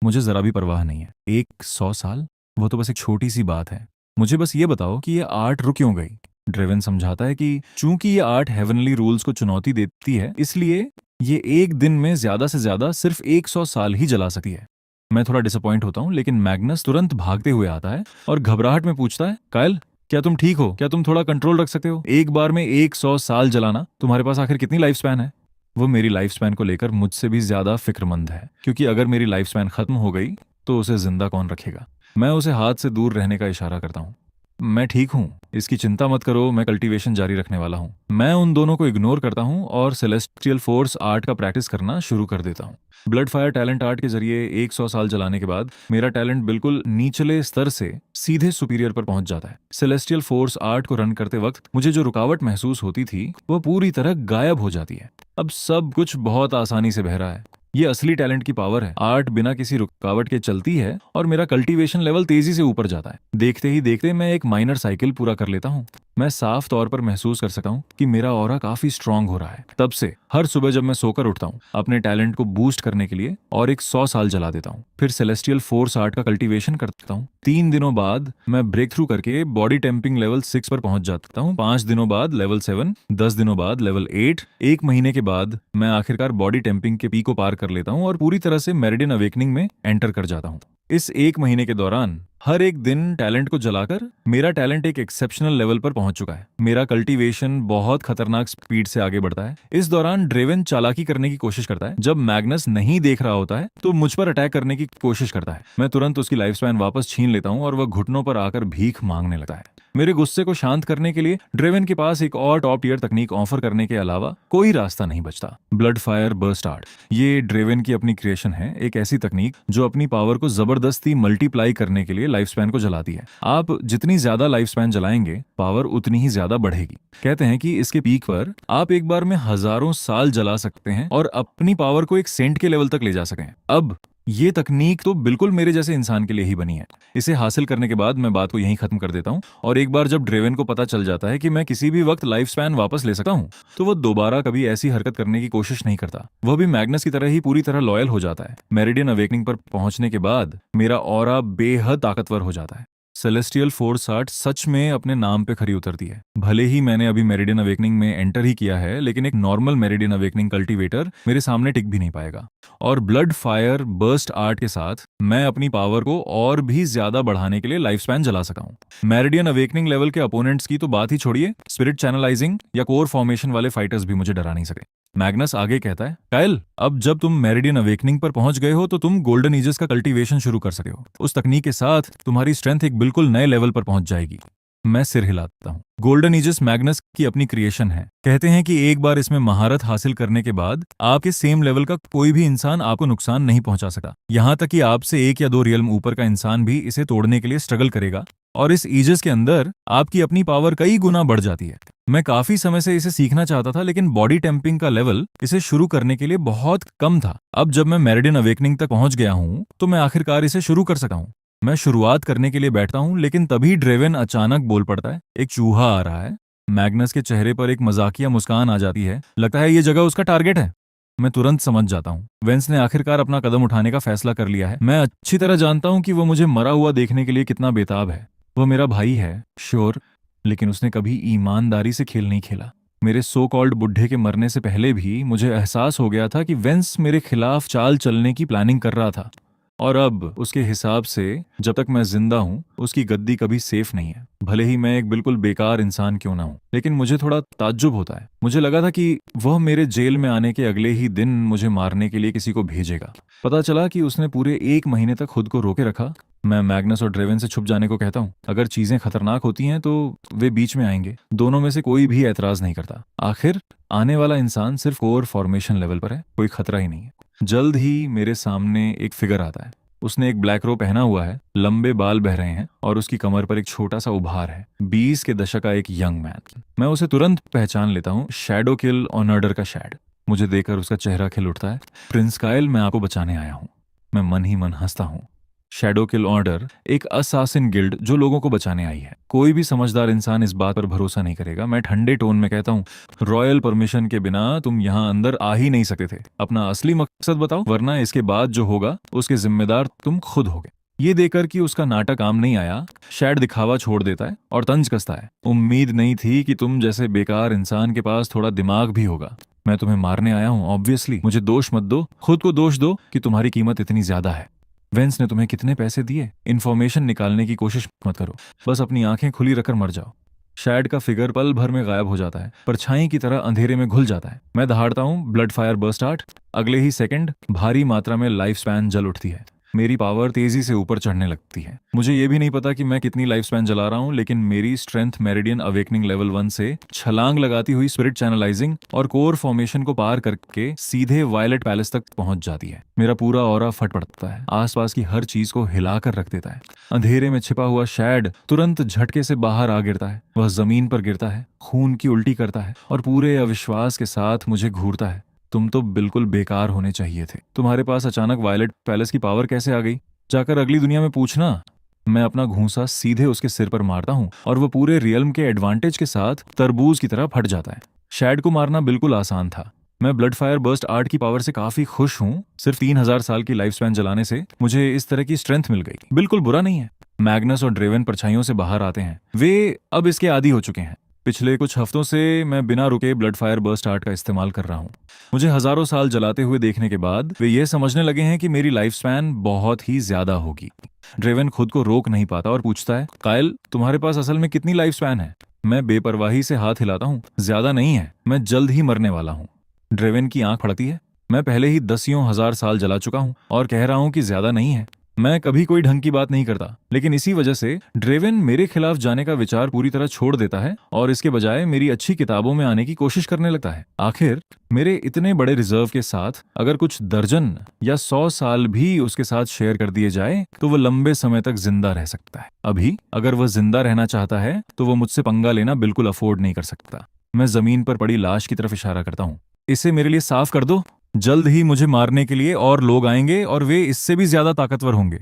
मुझे जरा भी परवाह नहीं है। 100 साल, वो तो बस एक छोटी सी बात है। मुझे बस ये बताओ कि ये आर्ट रुक क्यों गई। ड्रेवन समझाता है कि चूंकि ये आर्ट हेवनली रूल्स को चुनौती देती है, इसलिए ये एक दिन में ज्यादा से ज्यादा सिर्फ 100 साल ही जला सकती है। मैं थोड़ा डिसअपॉइंट होता हूँ, लेकिन मैग्नस तुरंत भागते हुए आता है और घबराहट में पूछता है, कायल क्या तुम ठीक हो? क्या तुम थोड़ा कंट्रोल रख सकते हो? एक बार में 100 साल जलाना, तुम्हारे पास आखिर कितनी लाइफ स्पैन है? वो मेरी लाइफ स्पैन को लेकर मुझसे भी ज्यादा फिक्रमंद है, क्योंकि अगर मेरी लाइफ स्पैन खत्म हो गई तो उसे जिंदा कौन रखेगा। मैं उसे हाथ से दूर रहने का इशारा करता हूँ। मैं ठीक हूँ, इसकी चिंता मत करो, मैं कल्टीवेशन जारी रखने वाला हूँ। मैं उन दोनों को इग्नोर करता हूँ और सेलेस्टियल फोर्स आर्ट का प्रैक्टिस करना शुरू कर देता हूँ। ब्लड फायर टैलेंट आर्ट के जरिए 100 साल जलाने के बाद मेरा टैलेंट बिल्कुल निचले स्तर से सीधे सुपीरियर पर पहुंच जाता है। सेलेस्टियल फोर्स आर्ट को रन करते वक्त मुझे जो रुकावट महसूस होती थी वो पूरी तरह गायब हो जाती है। अब सब कुछ बहुत आसानी से बह रहा है। ये असली टैलेंट की पावर है। आर्ट बिना किसी रुकावट के चलती है और मेरा कल्टीवेशन लेवल तेजी से ऊपर जाता है। देखते ही देखते मैं एक माइनर साइकिल पूरा कर लेता हूँ। मैं साफ तौर पर महसूस कर सकता हूँ कि मेरा ऑरा काफी स्ट्रांग हो रहा है। तब से हर सुबह जब मैं सोकर उठता हूँ, अपने टैलेंट को बूस्ट करने के लिए और एक 100 साल जला देता हूँ। फिर सेलेस्टियल फोर्स आर्ट का कल्टीवेशन करता हूँ। 3 दिनों बाद मैं ब्रेक थ्रू करके बॉडी टेम्पिंग लेवल 6 पर पहुंच जाता हूँ। 5 दिनों बाद लेवल 7, 10 दिनों बाद लेवल 8, एक महीने के बाद मैं आखिरकार बॉडी टेम्पिंग के पीक को पार कर लेता हूँ और पूरी तरह से मेरिडियन अवेकनिंग में एंटर कर जाता हूँ। इस एक महीने के दौरान हर एक दिन टैलेंट को जलाकर मेरा टैलेंट एक एक्सेप्शनल लेवल पर पहुंच चुका है। मेरा कल्टीवेशन बहुत खतरनाक स्पीड से आगे बढ़ता है। इस दौरान ड्रेवन चालाकी करने की कोशिश करता है। जब मैग्नस नहीं देख रहा होता है तो मुझ पर अटैक करने की कोशिश करता है। मैं तुरंत उसकी लाइफ स्पैन वापस छीन लेता हूं और वह घुटनों पर आकर भीख मांगने लगता है। मेरे गुस्से को शांत करने के लिए ड्रेवन के पास एक और टॉप टियर तकनीक ऑफर करने के अलावा कोई रास्ता नहीं बचता। ब्लड फायर बर्स्ट आर्ट, ये ड्रेवन की अपनी क्रिएशन है। एक ऐसी तकनीक जो अपनी पावर को जबरदस्ती मल्टीप्लाई करने के लिए लाइफ स्पैन को जलाती है। आप जितनी ज्यादा लाइफ स्पैन जलाएंगे, पावर उतनी ही ज्यादा बढ़ेगी। कहते हैं कि इसके पीक पर आप एक बार में हजारों साल जला सकते हैं और अपनी पावर को एक सेंट के लेवल तक ले जा सकें। अब ये तकनीक तो बिल्कुल मेरे जैसे इंसान के लिए ही बनी है। इसे हासिल करने के बाद मैं बात को यहीं खत्म कर देता हूँ और एक बार जब ड्रेवन को पता चल जाता है कि मैं किसी भी वक्त लाइफ स्पैन वापस ले सकता हूँ, तो वह दोबारा कभी ऐसी हरकत करने की कोशिश नहीं करता। वह भी मैग्नस की तरह ही पूरी तरह लॉयल हो जाता है। मेरिडियन अवेकनिंग पर पहुंचने के बाद मेरा ऑरा बेहद ताकतवर हो जाता है। सेलेस्टियल फोर्स आर्ट सच में अपने नाम पे खरी उतरती है। भले ही मैंने अभी मेरिडियन अवेकनिंग में एंटर ही किया है, लेकिन एक नॉर्मल मेरिडियन अवेकनिंग कल्टीवेटर मेरे सामने टिक भी नहीं पाएगा। और ब्लड फायर बर्स्ट आर्ट के साथ मैं अपनी पावर को और भी ज्यादा बढ़ाने के लिए लाइफ स्पैन जला सका हूं। मेरिडियन अवेकनिंग लेवल के अपोनेंट्स की तो बात ही छोड़िए, स्पिरिट चैनलाइजिंग या कोर फॉर्मेशन वाले फाइटर्स भी मुझे डरा नहीं सके। मैग्नस आगे कहता है, काइल, अब जब तुम मेरिडियन अवेकनिंग पर पहुंच गए हो तो तुम गोल्डन एजेस का कल्टीवेशन शुरू कर सकते हो। उस तकनीक के साथ तुम्हारी स्ट्रेंथ एक बिल्कुल नए लेवल पर पहुंच जाएगी। मैं सिर हिलाता हूँ। गोल्डन एजेस मैग्नस की अपनी क्रिएशन है। कहते हैं कि एक बार इसमें महारत हासिल करने के बाद आपके सेम लेवल का कोई भी इंसान आपको नुकसान नहीं पहुंचा सकता। यहाँ तक कि आपसे 1 या 2 रियल्म ऊपर का इंसान भी इसे तोड़ने के लिए स्ट्रगल करेगा और इस एजेस के अंदर आपकी अपनी पावर कई गुना बढ़ जाती है। मैं काफी समय से इसे सीखना चाहता था, लेकिन बॉडी टेम्पिंग का लेवल इसे शुरू करने के लिए बहुत कम था। अब जब मैं मेरिडियन अवेकनिंग तक पहुंच गया हूं तो मैं आखिरकार इसे शुरू कर सका हूं। मैं शुरुआत करने के लिए बैठता हूं, लेकिन तभी ड्रेवन अचानक बोल पड़ता है, एक चूहा आ रहा है। मैग्नस के चेहरे पर एक मजाकिया मुस्कान आ जाती है। लगता है ये जगह उसका टारगेट है। मैं तुरंत समझ जाता हूँ, वेंस ने आखिरकार अपना कदम उठाने का फैसला कर लिया है। मैं अच्छी तरह जानता हूँ कि वो मुझे मरा हुआ देखने के लिए कितना बेताब है। वह मेरा भाई है, श्योर, लेकिन उसने कभी ईमानदारी से खेल नहीं खेला। मेरे सो कॉल्ड बुढ़े के मरने से पहले भी मुझे एहसास हो गया था कि वेंस मेरे खिलाफ चाल चलने की प्लानिंग कर रहा था, और अब उसके हिसाब से जब तक मैं जिंदा हूं उसकी गद्दी कभी सेफ नहीं है। भले ही मैं एक बिल्कुल बेकार इंसान क्यों ना हूं, लेकिन मुझे थोड़ा ताज्जुब होता है। मुझे लगा था कि वह मेरे जेल में आने के अगले ही दिन मुझे मारने के लिए किसी को भेजेगा। पता चला कि उसने पूरे 1 महीने तक खुद को रोके रखा। मैं मैग्नस और ड्रेवन से छुप जाने को कहता हूँ। अगर चीजें खतरनाक होती हैं तो वे बीच में आएंगे। दोनों में से कोई भी ऐतराज नहीं करता। आखिर आने वाला इंसान सिर्फ कोर फॉर्मेशन लेवल पर है, कोई खतरा ही नहीं है। जल्द ही मेरे सामने एक फिगर आता है। उसने एक ब्लैक रो पहना हुआ है, लंबे बाल बह रहे हैं और उसकी कमर पर एक छोटा सा उभार है। 20 के दशक का एक यंग मैन। मैं उसे तुरंत पहचान लेता हूँ, शैडो किल ऑनर्डर का शैड। मुझे देखकर उसका चेहरा खिल उठता है। प्रिंस काइल, मैं आपको बचाने आया हूँ। मैं मन ही मन हंसता हूँ। शैडो किल ऑर्डर एक असासिन गिल्ड जो लोगों को बचाने आई है। कोई भी समझदार इंसान इस बात पर भरोसा नहीं करेगा। मैं ठंडे टोन में कहता हूँ, रॉयल परमिशन के बिना तुम यहाँ अंदर आ ही नहीं सकते थे। अपना असली मकसद बताओ, वरना इसके बाद जो होगा उसके जिम्मेदार तुम खुद होगे। ये देखकर कि उसका नाटक काम नहीं आया, शैड दिखावा छोड़ देता है और तंज कसता है। उम्मीद नहीं थी कि तुम जैसे बेकार इंसान के पास थोड़ा दिमाग भी होगा। मैं तुम्हें मारने आया हूँ, ऑब्वियसली। मुझे दोष मत दो, खुद को दोष दो कि तुम्हारी कीमत इतनी ज्यादा है। वेंस ने तुम्हें कितने पैसे दिए? इन्फॉर्मेशन निकालने की कोशिश मत करो, बस अपनी आंखें खुली रखकर मर जाओ। शैड का फिगर पल भर में गायब हो जाता है, परछाई की तरह अंधेरे में घुल जाता है। मैं दहाड़ता हूँ, ब्लड फायर बर्स्ट आर्ट। अगले ही सेकंड भारी मात्रा में लाइफ स्पैन जल उठती है। मेरी पावर तेजी से ऊपर चढ़ने लगती है। मुझे ये भी नहीं पता कि मैं कितनी लाइफ स्पैन जला रहा हूँ, लेकिन मेरी स्ट्रेंथ मेरिडियन अवेकनिंग लेवल 1 से छलांग लगाती हुई स्पिरिट चैनलाइजिंग और कोर फॉर्मेशन को पार करके सीधे वायलेट पैलेस तक पहुंच जाती है। मेरा पूरा ऑरा फट पड़ता है, आसपास की हर चीज को हिलाकर रख देता है। अंधेरे में छिपा हुआ शैड तुरंत झटके से बाहर आ गिरता है। वह जमीन पर गिरता है, खून की उल्टी करता है और पूरे अविश्वास के साथ मुझे घूरता है। तुम तो बिल्कुल बेकार होने चाहिए थे। तुम्हारे पास अचानक वायलेट पैलेस की पावर कैसे आ गई? जाकर अगली दुनिया में पूछना। मैं अपना घूंसा सीधे उसके सिर पर मारता हूँ और वो पूरे रियल्म के एडवांटेज के साथ तरबूज की तरह फट जाता है। शैड को मारना बिल्कुल आसान था। मैं ब्लड फायर बर्स्ट आर्ट की पावर से काफी खुश हूँ। सिर्फ 3000 साल की लाइफ स्पैन जलाने से मुझे इस तरह की स्ट्रेंथ मिल गई। बिल्कुल बुरा नहीं है। मैग्नस और ड्रेवन परछाइयों से बाहर आते हैं। वे अब इसके आदी हो चुके हैं। पिछले कुछ हफ्तों से मैं बिना रुके ब्लड फायर बर्स्ट आर्ट का इस्तेमाल कर रहा हूँ। मुझे हजारों साल जलाते हुए देखने के बाद वे ये समझने लगे हैं कि मेरी लाइफ स्पैन बहुत ही ज्यादा होगी। ड्रेवन खुद को रोक नहीं पाता और पूछता है, कायल तुम्हारे पास असल में कितनी लाइफ स्पैन है? मैं बेपरवाही से हाथ हिलाता हूँ। ज्यादा नहीं है, मैं जल्द ही मरने वाला हूँ। ड्रेवन की आंख फड़ती है। मैं पहले ही दसियों हजार साल जला चुका हूँ और कह रहा हूँ कि ज्यादा नहीं है। मैं कभी कोई ढंग की बात नहीं करता, लेकिन इसी वजह से ड्रेवन मेरे खिलाफ जाने का विचार पूरी तरह छोड़ देता है और इसके बजाय मेरी अच्छी किताबों में आने की कोशिश करने लगता है। आखिर मेरे इतने बड़े रिजर्व के साथ अगर कुछ दर्जन या 100 साल भी उसके साथ शेयर कर दिए जाए तो वो लंबे समय तक जिंदा रह सकता है। अभी अगर वह जिंदा रहना चाहता है तो वो मुझसे पंगा लेना बिल्कुल अफोर्ड नहीं कर सकता। मैं जमीन पर पड़ी लाश की तरफ इशारा करता हूँ। इसे मेरे लिए साफ कर दो। जल्द ही मुझे मारने के लिए और लोग आएंगे और वे इससे भी ज्यादा ताकतवर होंगे।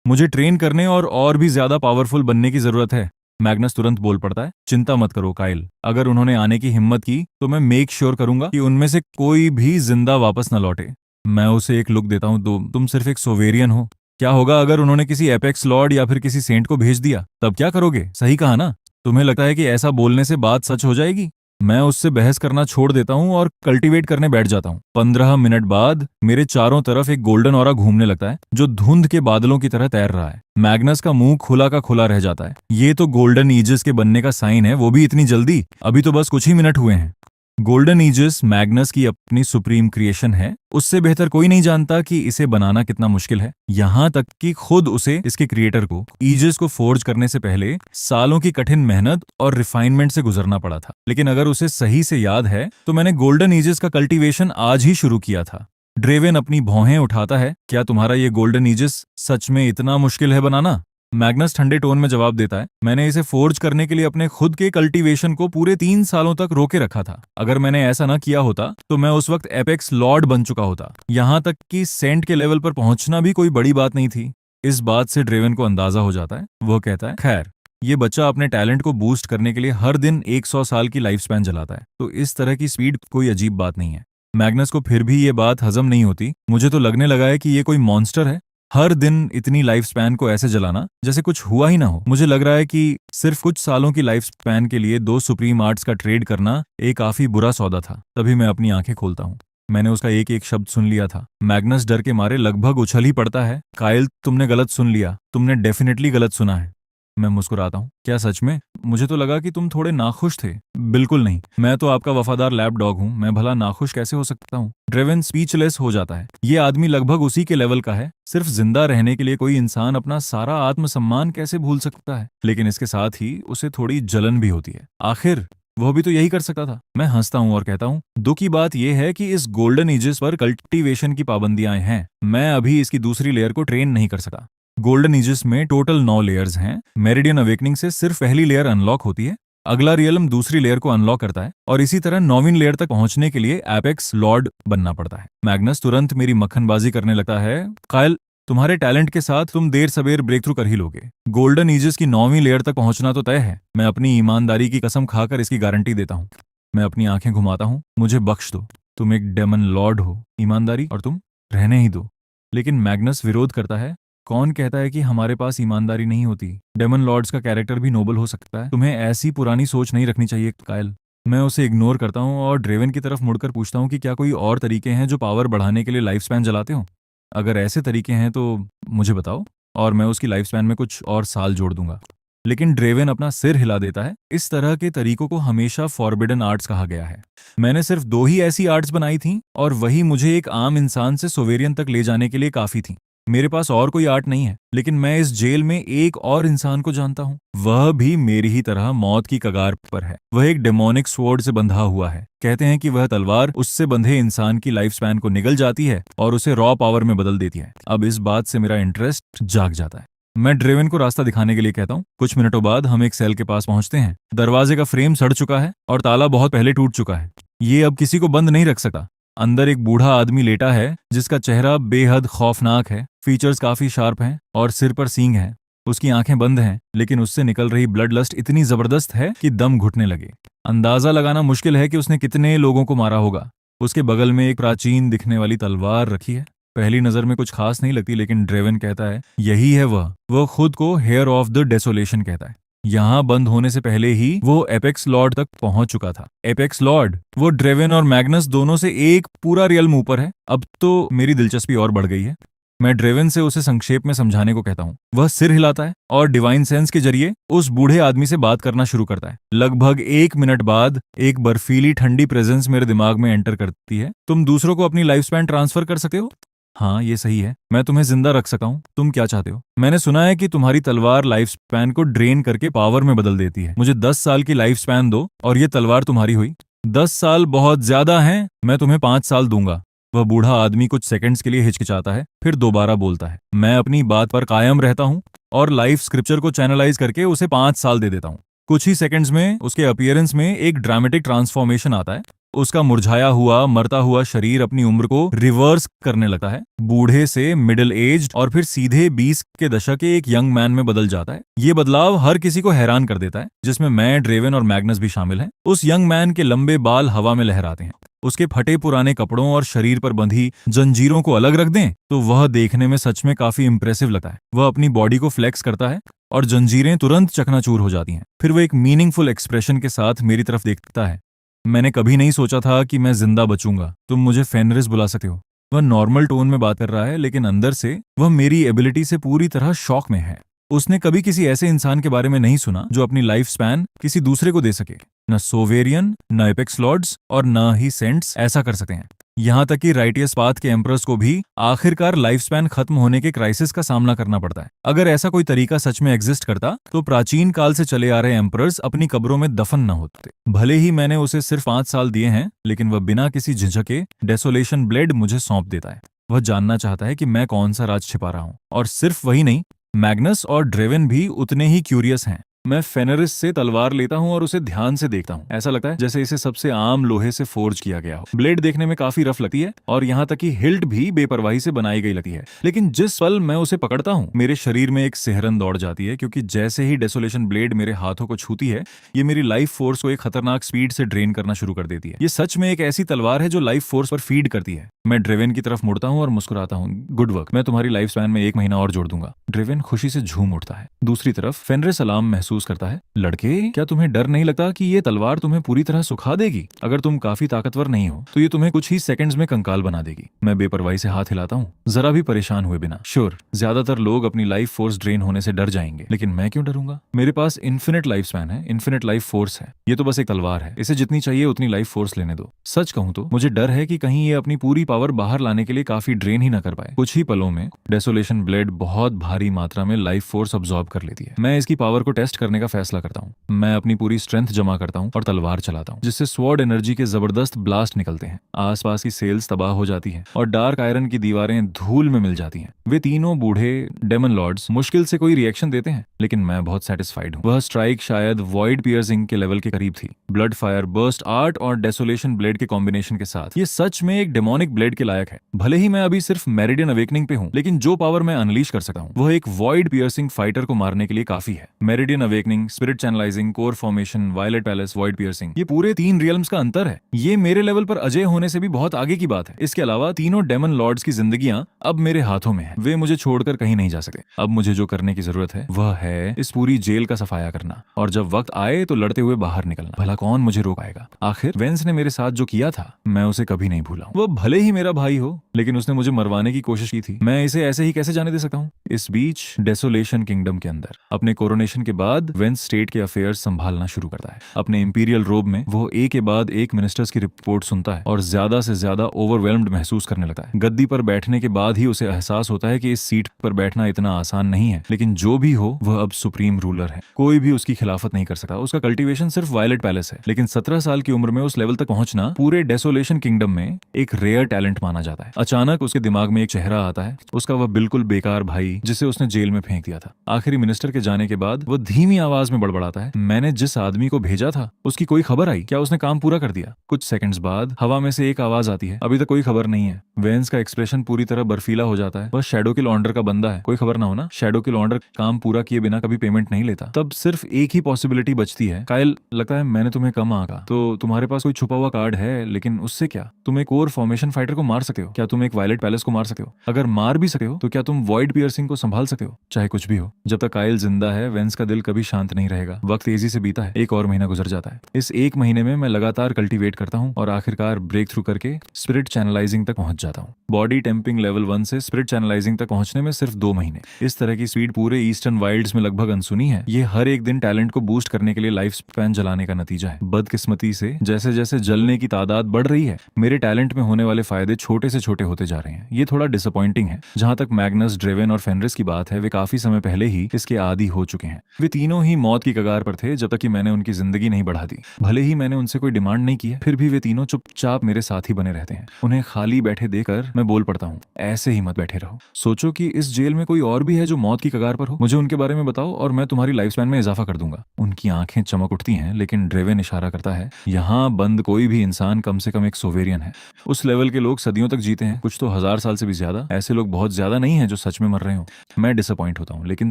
मुझे ट्रेन करने और भी ज्यादा पावरफुल बनने की जरूरत है। मैग्नस तुरंत बोल पड़ता है, चिंता मत करो काइल, अगर उन्होंने आने की हिम्मत की तो मैं मेक श्योर करूंगा कि उनमें से कोई भी जिंदा वापस न लौटे। मैं उसे एक लुक देता हूँ। तुम सिर्फ एक सोवेरियन हो। क्या होगा अगर उन्होंने किसी एपेक्स लॉर्ड या फिर किसी सेंट को भेज दिया? तब क्या करोगे? सही कहा ना? तुम्हें लगता है कि ऐसा बोलने से बात सच हो जाएगी? मैं उससे बहस करना छोड़ देता हूँ और कल्टीवेट करने बैठ जाता हूँ। 15 मिनट बाद मेरे चारों तरफ एक गोल्डन ऑरा घूमने लगता है जो धुंध के बादलों की तरह तैर रहा है। मैग्नस का मुंह खुला का खुला रह जाता है। ये तो गोल्डन ईजिस के बनने का साइन है, वो भी इतनी जल्दी? अभी तो बस कुछ ही मिनट हुए हैं। गोल्डन ईजिस मैग्नस की अपनी सुप्रीम क्रिएशन है। उससे बेहतर कोई नहीं जानता कि इसे बनाना कितना मुश्किल है। यहाँ तक कि खुद उसे, इसके क्रिएटर को, ईजिस को फोर्ज करने से पहले सालों की कठिन मेहनत और रिफाइनमेंट से गुजरना पड़ा था। लेकिन अगर उसे सही से याद है तो मैंने गोल्डन ईजिस का कल्टीवेशन आज ही शुरू किया था। ड्रेवन अपनी भौहें उठाता है। क्या तुम्हारा ये गोल्डन ईजिस सच में इतना मुश्किल है बनाना? मैग्नस ठंडे टोन में जवाब देता है, मैंने इसे फोर्ज करने के लिए अपने खुद के कल्टीवेशन को पूरे 3 सालों तक रोके रखा था। अगर मैंने ऐसा न किया होता तो मैं उस वक्त एपेक्स लॉर्ड बन चुका होता। यहाँ तक कि सेंट के लेवल पर पहुंचना भी कोई बड़ी बात नहीं थी। इस बात से ड्रेवन को अंदाजा हो जाता है। वो कहता है, खैर, ये बच्चा अपने टैलेंट को बूस्ट करने के लिए हर दिन 100 साल की लाइफ स्पैन जलाता है, तो इस तरह की स्पीड कोई अजीब बात नहीं है। मैग्नस को फिर भी ये बात हजम नहीं होती। मुझे तो लगने लगा है कि ये कोई मॉन्स्टर है। हर दिन इतनी लाइफ स्पैन को ऐसे जलाना जैसे कुछ हुआ ही ना हो। मुझे लग रहा है कि सिर्फ कुछ सालों की लाइफ स्पैन के लिए 2 सुप्रीम आर्ट्स का ट्रेड करना एक काफी बुरा सौदा था। तभी मैं अपनी आंखें खोलता हूँ। मैंने उसका एक एक शब्द सुन लिया था। मैग्नस डर के मारे लगभग उछल ही पड़ता है। काइल, तुमने गलत सुन लिया। तुमने डेफिनेटली गलत सुना है। मैं मुस्कुराता हूँ। क्या सच में? मुझे तो लगा कि तुम थोड़े नाखुश थे। बिल्कुल नहीं, मैं तो आपका वफादार लैब डॉग हूँ। मैं भला नाखुश कैसे हो सकता हूँ? ड्रेवन स्पीचलेस हो जाता है। ये आदमी लगभग उसी के लेवल का है। सिर्फ जिंदा रहने के लिए कोई इंसान अपना सारा आत्मसम्मान कैसे भूल सकता है? लेकिन इसके साथ ही उसे थोड़ी जलन भी होती है। आखिर वो भी तो यही कर सकता था। मैं हंसता हूँ और कहता हूँ, दुख की बात यह है कि इस गोल्डन ईजिस पर कल्टीवेशन की पाबंदियां हैं। मैं अभी इसकी दूसरी लेयर को ट्रेन नहीं कर सका। गोल्डन ईजिस में टोटल 9 लेयर्स हैं। मेरिडियन अवेकनिंग से सिर्फ पहली लेयर अनलॉक होती है। अगला रियलम दूसरी लेयर को अनलॉक करता है और इसी तरह 9वीं लेयर तक पहुंचने के लिए एपेक्स लॉर्ड बनना पड़ता है। मैग्नस तुरंत मेरी मक्खनबाजी करने लगता है। कायल, तुम्हारे टैलेंट के साथ तुम देर सबेर ब्रेक थ्रू कर ही लोगे। गोल्डन ईजिस की 9वीं लेयर तक पहुंचना तो तय है। मैं अपनी ईमानदारी की कसम खाकर इसकी गारंटी देता हूँ। मैं अपनी आंखें घुमाता हूँ। मुझे बख्श दो। तुम एक डेमन लॉर्ड हो। ईमानदारी और तुम रहने ही दो। लेकिन मैग्नस विरोध करता है। कौन कहता है कि हमारे पास ईमानदारी नहीं होती? डेमन लॉर्ड्स का कैरेक्टर भी नोबल हो सकता है। तुम्हें ऐसी पुरानी सोच नहीं रखनी चाहिए कायल। मैं उसे इग्नोर करता हूँ और ड्रेवन की तरफ मुड़कर पूछता हूँ कि क्या कोई और तरीके हैं जो पावर बढ़ाने के लिए लाइफ स्पैन जलाते हो? अगर ऐसे तरीके हैं तो मुझे बताओ और मैं उसकी लाइफ स्पैन में कुछ और साल जोड़ दूंगा। लेकिन ड्रेवन अपना सिर हिला देता है। इस तरह के तरीकों को हमेशा फॉरबिडन आर्ट्स कहा गया है। मैंने सिर्फ 2 ही ऐसी आर्ट्स बनाई थीं और वही मुझे एक आम इंसान से सोवेरियन तक ले जाने के लिए काफी थी। मेरे पास और कोई आर्ट नहीं है। लेकिन मैं इस जेल में एक और इंसान को जानता हूँ। वह भी मेरी ही तरह मौत की कगार पर है। वह एक डेमोनिक स्वॉर्ड से बंधा हुआ है। कहते हैं कि वह तलवार उससे बंधे इंसान की लाइफ स्पैन को निगल जाती है और उसे रॉ पावर में बदल देती है। अब इस बात से मेरा इंटरेस्ट जाग जाता है। मैं ड्रेवन को रास्ता दिखाने के लिए कहता हूँ। कुछ मिनटों बाद हम एक सेल के पास पहुंचते हैं। दरवाजे का फ्रेम सड़ चुका है और ताला बहुत पहले टूट चुका है। ये अब किसी को बंद नहीं रख सकता। अंदर एक बूढ़ा आदमी लेटा है जिसका चेहरा बेहद खौफनाक है। फीचर्स काफी शार्प हैं और सिर पर सींग है। उसकी आंखें बंद हैं, लेकिन उससे निकल रही ब्लड लस्ट इतनी जबरदस्त है कि दम घुटने लगे। अंदाजा लगाना मुश्किल है कि उसने कितने लोगों को मारा होगा। उसके बगल में एक प्राचीन दिखने वाली तलवार रखी है। पहली नजर में कुछ खास नहीं लगती, लेकिन ड्रेवन कहता है यही है वह खुद को हेयर ऑफ द डेसोलेशन कहता है। यहाँ बंद होने से पहले ही वो एपेक्स लॉर्ड तक पहुंच चुका था। एपेक्स लॉर्ड, वो ड्रेवन और मैग्नस दोनों से एक पूरा रियल्म ऊपर है। अब तो मेरी दिलचस्पी और बढ़ गई है। मैं ड्रेवन से उसे संक्षेप में समझाने को कहता हूँ। वह सिर हिलाता है और डिवाइन सेंस के जरिए उस बूढ़े आदमी से बात करना शुरू करता है। लगभग 1 मिनट बाद एक बर्फीली ठंडी प्रेजेंस मेरे दिमाग में एंटर करती है। तुम दूसरों को अपनी लाइफ स्पैन ट्रांसफर कर सकते हो? हाँ, ये सही है। मैं तुम्हें जिंदा रख सका हूँ। तुम क्या चाहते हो? मैंने सुना है कि तुम्हारी तलवार लाइफ स्पैन को ड्रेन करके पावर में बदल देती है। मुझे 10 साल की लाइफ स्पैन दो और ये तलवार तुम्हारी हुई। 10 साल बहुत ज्यादा हैं। मैं तुम्हें 5 साल दूंगा। वह बूढ़ा आदमी कुछ सेकंड्स के लिए हिचकिचाता है, फिर दोबारा बोलता है। मैं अपनी बात पर कायम रहता हूँ और लाइफ स्क्रिप्चर को चैनलाइज करके उसे 5 साल दे देता हूँ। कुछ ही सेकंड्स में उसके अपीयरेंस में एक ड्रामेटिक ट्रांसफॉर्मेशन आता है। उसका मुरझाया हुआ मरता हुआ शरीर अपनी उम्र को रिवर्स करने लगता है। बूढ़े से मिडिल एज और फिर सीधे 20 के दशक के एक यंग मैन में बदल जाता है। ये बदलाव हर किसी को हैरान कर देता है, जिसमें मैं, ड्रेवन और मैग्नस भी शामिल हैं। उस यंग मैन के लंबे बाल हवा में लहराते हैं। उसके फटे पुराने कपड़ों और शरीर पर बंधी जंजीरों को अलग रख दें तो वह देखने में सच में काफी इंप्रेसिव लगता है। वह अपनी बॉडी को फ्लेक्स करता है और जंजीरें तुरंत चकनाचूर हो जाती हैं। फिर वह एक मीनिंगफुल एक्सप्रेशन के साथ मेरी तरफ देखता है। मैंने कभी नहीं सोचा था कि मैं जिंदा बचूंगा। तुम मुझे फेनरिस बुला सकते हो। वह नॉर्मल टोन में बात कर रहा है, लेकिन अंदर से वह मेरी एबिलिटी से पूरी तरह शॉक में है। उसने कभी किसी ऐसे इंसान के बारे में नहीं सुना जो अपनी लाइफ स्पैन किसी दूसरे को दे सके। न सोवेरियन, न एपेक्स लॉर्ड्स और न ही सेंट्स ऐसा कर सकते हैं। यहाँ तक कि राइटियस पाथ के एम्परर्स को भी आखिरकार लाइफ स्पैन खत्म होने के क्राइसिस का सामना करना पड़ता है। अगर ऐसा कोई तरीका सच में एग्जिस्ट करता तो प्राचीन काल से चले आ रहे एम्परर्स अपनी कब्रों में दफन न होते। भले ही मैंने उसे सिर्फ 5 साल दिए हैं, लेकिन वह बिना किसी झिझके डेसोलेशन ब्लेड मुझे सौंप देता है। वह जानना चाहता है कि मैं कौन सा राज छिपा रहा हूँ। और सिर्फ वही नहीं, मैग्नस और ड्रेवन भी उतने ही क्यूरियस हैं। मैं फेनरिस से तलवार लेता हूं और उसे ध्यान से देखता हूं। ऐसा लगता है जैसे इसे सबसे आम लोहे से फोर्ज किया गया हो। ब्लेड देखने में काफी रफ लगती है और यहाँ तक कि हिल्ट भी बेपरवाही से बनाई गई लगती है। लेकिन जिस पल मैं उसे पकड़ता हूँ, मेरे शरीर में एक सिहरन दौड़ जाती है, क्योंकि जैसे ही डेसोलेशन ब्लेड मेरे हाथों को छूती है, ये मेरी लाइफ फोर्स को एक खतरनाक स्पीड से ड्रेन करना शुरू कर देती है। ये सच में एक ऐसी तलवार है जो लाइफ फोर्स पर फीड करती है। मैं ड्रेवन की तरफ मुड़ता हूँ और मुस्कुराता हूँ। गुड वर्क, मैं तुम्हारी लाइफ स्पैन में 1 महीना और जोड़ दूंगा। ड्रेवन खुशी से झूम उठता है। दूसरी तरफ फेनरिस अलार्म महसूस करता है। लड़के, क्या तुम्हें डर नहीं लगता कि ये तलवार तुम्हें पूरी तरह सुखा देगी? अगर तुम काफी ताकतवर नहीं हो तो ये तुम्हें कुछ ही सेकंड्स में कंकाल बना देगी। मैं बेपरवाही से हाथ हिलाता हूँ, जरा भी परेशान हुए बिना। श्योर, ज्यादातर लोग अपनी लाइफ फोर्स ड्रेन होने से डर जाएंगे, लेकिन मैं क्यों डरूंगा? मेरे पास इन्फिनिट लाइफ स्पैन है, इन्फिनिट लाइफ फोर्स है। ये तो बस एक तलवार है, इसे जितनी चाहिए उतनी लाइफ फोर्स लेने दो। सच कहूं तो मुझे डर है कि कहीं ये अपनी पूरी पावर बाहर लाने के लिए काफी ड्रेन ही ना कर पाए। कुछ ही पलों में डेसोलेशन ब्लेड बहुत भारी मात्रा में लाइफ फोर्स अब्सॉर्ब कर लेती है। मैं इसकी पावर को टेस्ट करने का फैसला करता हूँ। मैं अपनी पूरी स्ट्रेंथ जमा करता हूँ और तलवार चलाता हूँ, जिससे स्वॉर्ड एनर्जी के जबरदस्त ब्लास्ट निकलते हैं। आसपास की सेल्स तबाह हो जाती हैं और डार्क आयरन की दीवारें धूल में मिल जाती हैं। वे तीनों बूढ़े डेमन लॉर्ड्स मुश्किल से कोई रिएक्शन देते हैं, लेकिन मैं बहुत सेटिस्फाइड हूँ। वह स्ट्राइक शायद वॉइड पियर्सिंग के लेवल के करीब थी। ब्लड फायर, बर्स्ट आर्ट और डेसोलेशन ब्लेड के कॉम्बिनेशन के साथ ये सच में एक डेमोनिक ब्लेड के लायक है। भले ही मैं अभी सिर्फ मेरिडियन अवेकनिंग पे हूँ, लेकिन जो पावर मैं अनलीश कर सकता हूँ वह एक वॉइड पियर्सिंग फाइटर को मारने के लिए काफी है। Meridian awakening, spirit channelising, core formation, violet palace, void piercing, ये पूरे 3 रियल्म्स का अंतर है। ये मेरे लेवल पर अजय होने से भी बहुत आगे की बात है। इसके अलावा तीनों डेमन लॉर्ड्स की जिंदगियां अब मेरे हाथों में है। वे मुझे छोड़कर कहीं नहीं जा सकते। अब मुझे जो करने की जरूरत है वह है इस पूरी जेल का सफाया करना, और जब वक्त आए तो लड़ते हुए बाहर निकलना। भला कौन मुझे रोक पाएगा? आखिर वेंस ने मेरे साथ जो किया था मैं उसे कभी नहीं भूला। वो भले ही मेरा भाई हो, लेकिन उसने मुझे मरवाने की कोशिश की थी। मैं इसे ऐसे ही कैसे जाने दे सकता हूँ? इस बीच डेसोलेशन किंगडम के अंदर अपने कोरोनेशन के बाद वेंस स्टेट के अफेयर्स संभालना शुरू करता है। अपने इंपीरियल रोब में वो एक के बाद एक मिनिस्टर्स की रिपोर्ट सुनता है और ज्यादा से ज्यादा ओवरवेल्म्ड महसूस करने लगता है। गद्दी पर बैठने के बाद ही उसे एहसास होता है कि इस सीट पर बैठना इतना आसान नहीं है, लेकिन जो भी हो वह अब सुप्रीम रूलर है। कोई भी उसकी खिलाफत नहीं कर सकता। उसका कल्टीवेशन सिर्फ वायलेट पैलेस है, लेकिन 17 साल की उम्र में उस लेवल तक पहुंचना पूरे डेसोलेशन किंगडम में एक रेयर टैलेंट माना जाता है। अचानक उसके दिमाग में एक चेहरा आता है, उसका वह बिल्कुल बेकार भाई जिसे उसने जेल में फेंक दिया था। आखिरी मिनिस्टर के जाने के बाद वो धीमी आवाज में बड़बड़ाता है, मैंने जिस आदमी को भेजा था उसकी कोई खबर आई क्या? उसने काम पूरा कर दिया? कुछ सेकंड्स बाद हवा में से एक आवाज आती है, अभी तक कोई खबर नहीं है। वेंस का एक्सप्रेशन पूरी तरह बर्फीला हो जाता है। वह शैडो किल ऑर्डर का बंदा है, कोई खबर ना हो ना। शैडो किल ऑर्डर काम पूरा किए बिना कभी पेमेंट नहीं लेता। तब सिर्फ एक ही पॉसिबिलिटी बचती है, कायल लगता है मैंने तुम्हें कम आंका, तो तुम्हारे पास कोई छुपा हुआ कार्ड है, लेकिन उससे क्या? तुम एक और फॉर्मेशन फाइटर को मार सकते हो क्या? तुम एक वायलेट पैलेस को मार सकते हो? अगर मार भी सकते हो तो क्या तुम वॉइड पियर्सिंग को संभाल सकते हो? चाहे कुछ भी हो, जब तक कायल जिंदा है वेंस का दिल कभी शांत नहीं रहेगा। वक्त तेजी से बीता है, एक और महीना गुजर जाता है। इस एक महीने में मैं लगातार कल्टीवेट करता हूँ और आखिरकार ब्रेक थ्रू करके स्पिरिट चैनलाइजिंग तक पहुंच जाता हूँ। बॉडी टेम्पिंग लेवल 1 से स्पिरिट चैनलाइजिंग तक पहुंचने में सिर्फ 2 महीने। इस तरह की स्पीड पूरे ईस्टर्न वाइल्ड्स में लगभग अनसुनी है। ये हर एक दिन टैलेंट को बूस्ट करने के लिए लाइफ स्पैन जलाने का नतीजा है। बदकिस्मती से जैसे जैसे जलने की तादाद बढ़ रही है, मेरे टैलेंट में होने वाले फायदे छोटे से छोटे होते जा रहे हैं। ये थोड़ा डिसअपॉइंटिंग है। जहां तक मैग्नस, ड्रेवन और फेनरिस की बात है, वे काफी समय पहले ही इसके आदी हो चुके हैं। वे तीनों ही मौत की कगार पर थे जब तक कि मैंने उनकी जिंदगी नहीं बढ़ा दी। भले ही मैंने उनसे कोई डिमांड नहीं की है, फिर भी वे तीनों चुपचाप मेरे साथ ही बने रहते हैं। उन्हें खाली बैठे देखकर मैं बोल पड़ता हूँ, ऐसे ही मत बैठे रहो। सोचो कि इस जेल में कोई और भी है जो मौत की कगार पर हो। मुझे उनके बारे में बताओ और मैं तुम्हारी लाइफ स्पैन में इजाफा कर दूंगा। उनकी आंखें चमक उठती हैं, लेकिन ड्रेवन इशारा करता है, यहाँ बंद कोई भी इंसान कम से कम एक सोवेरियन है। उस लेवल के लोग सदियों तक जीते हैं, कुछ तो 1000 साल से भी ज्यादा। ऐसे लोग बहुत ज्यादा नहीं है जो सच में मर रहे हो। मैं डिसअपॉइंट होता हूँ, लेकिन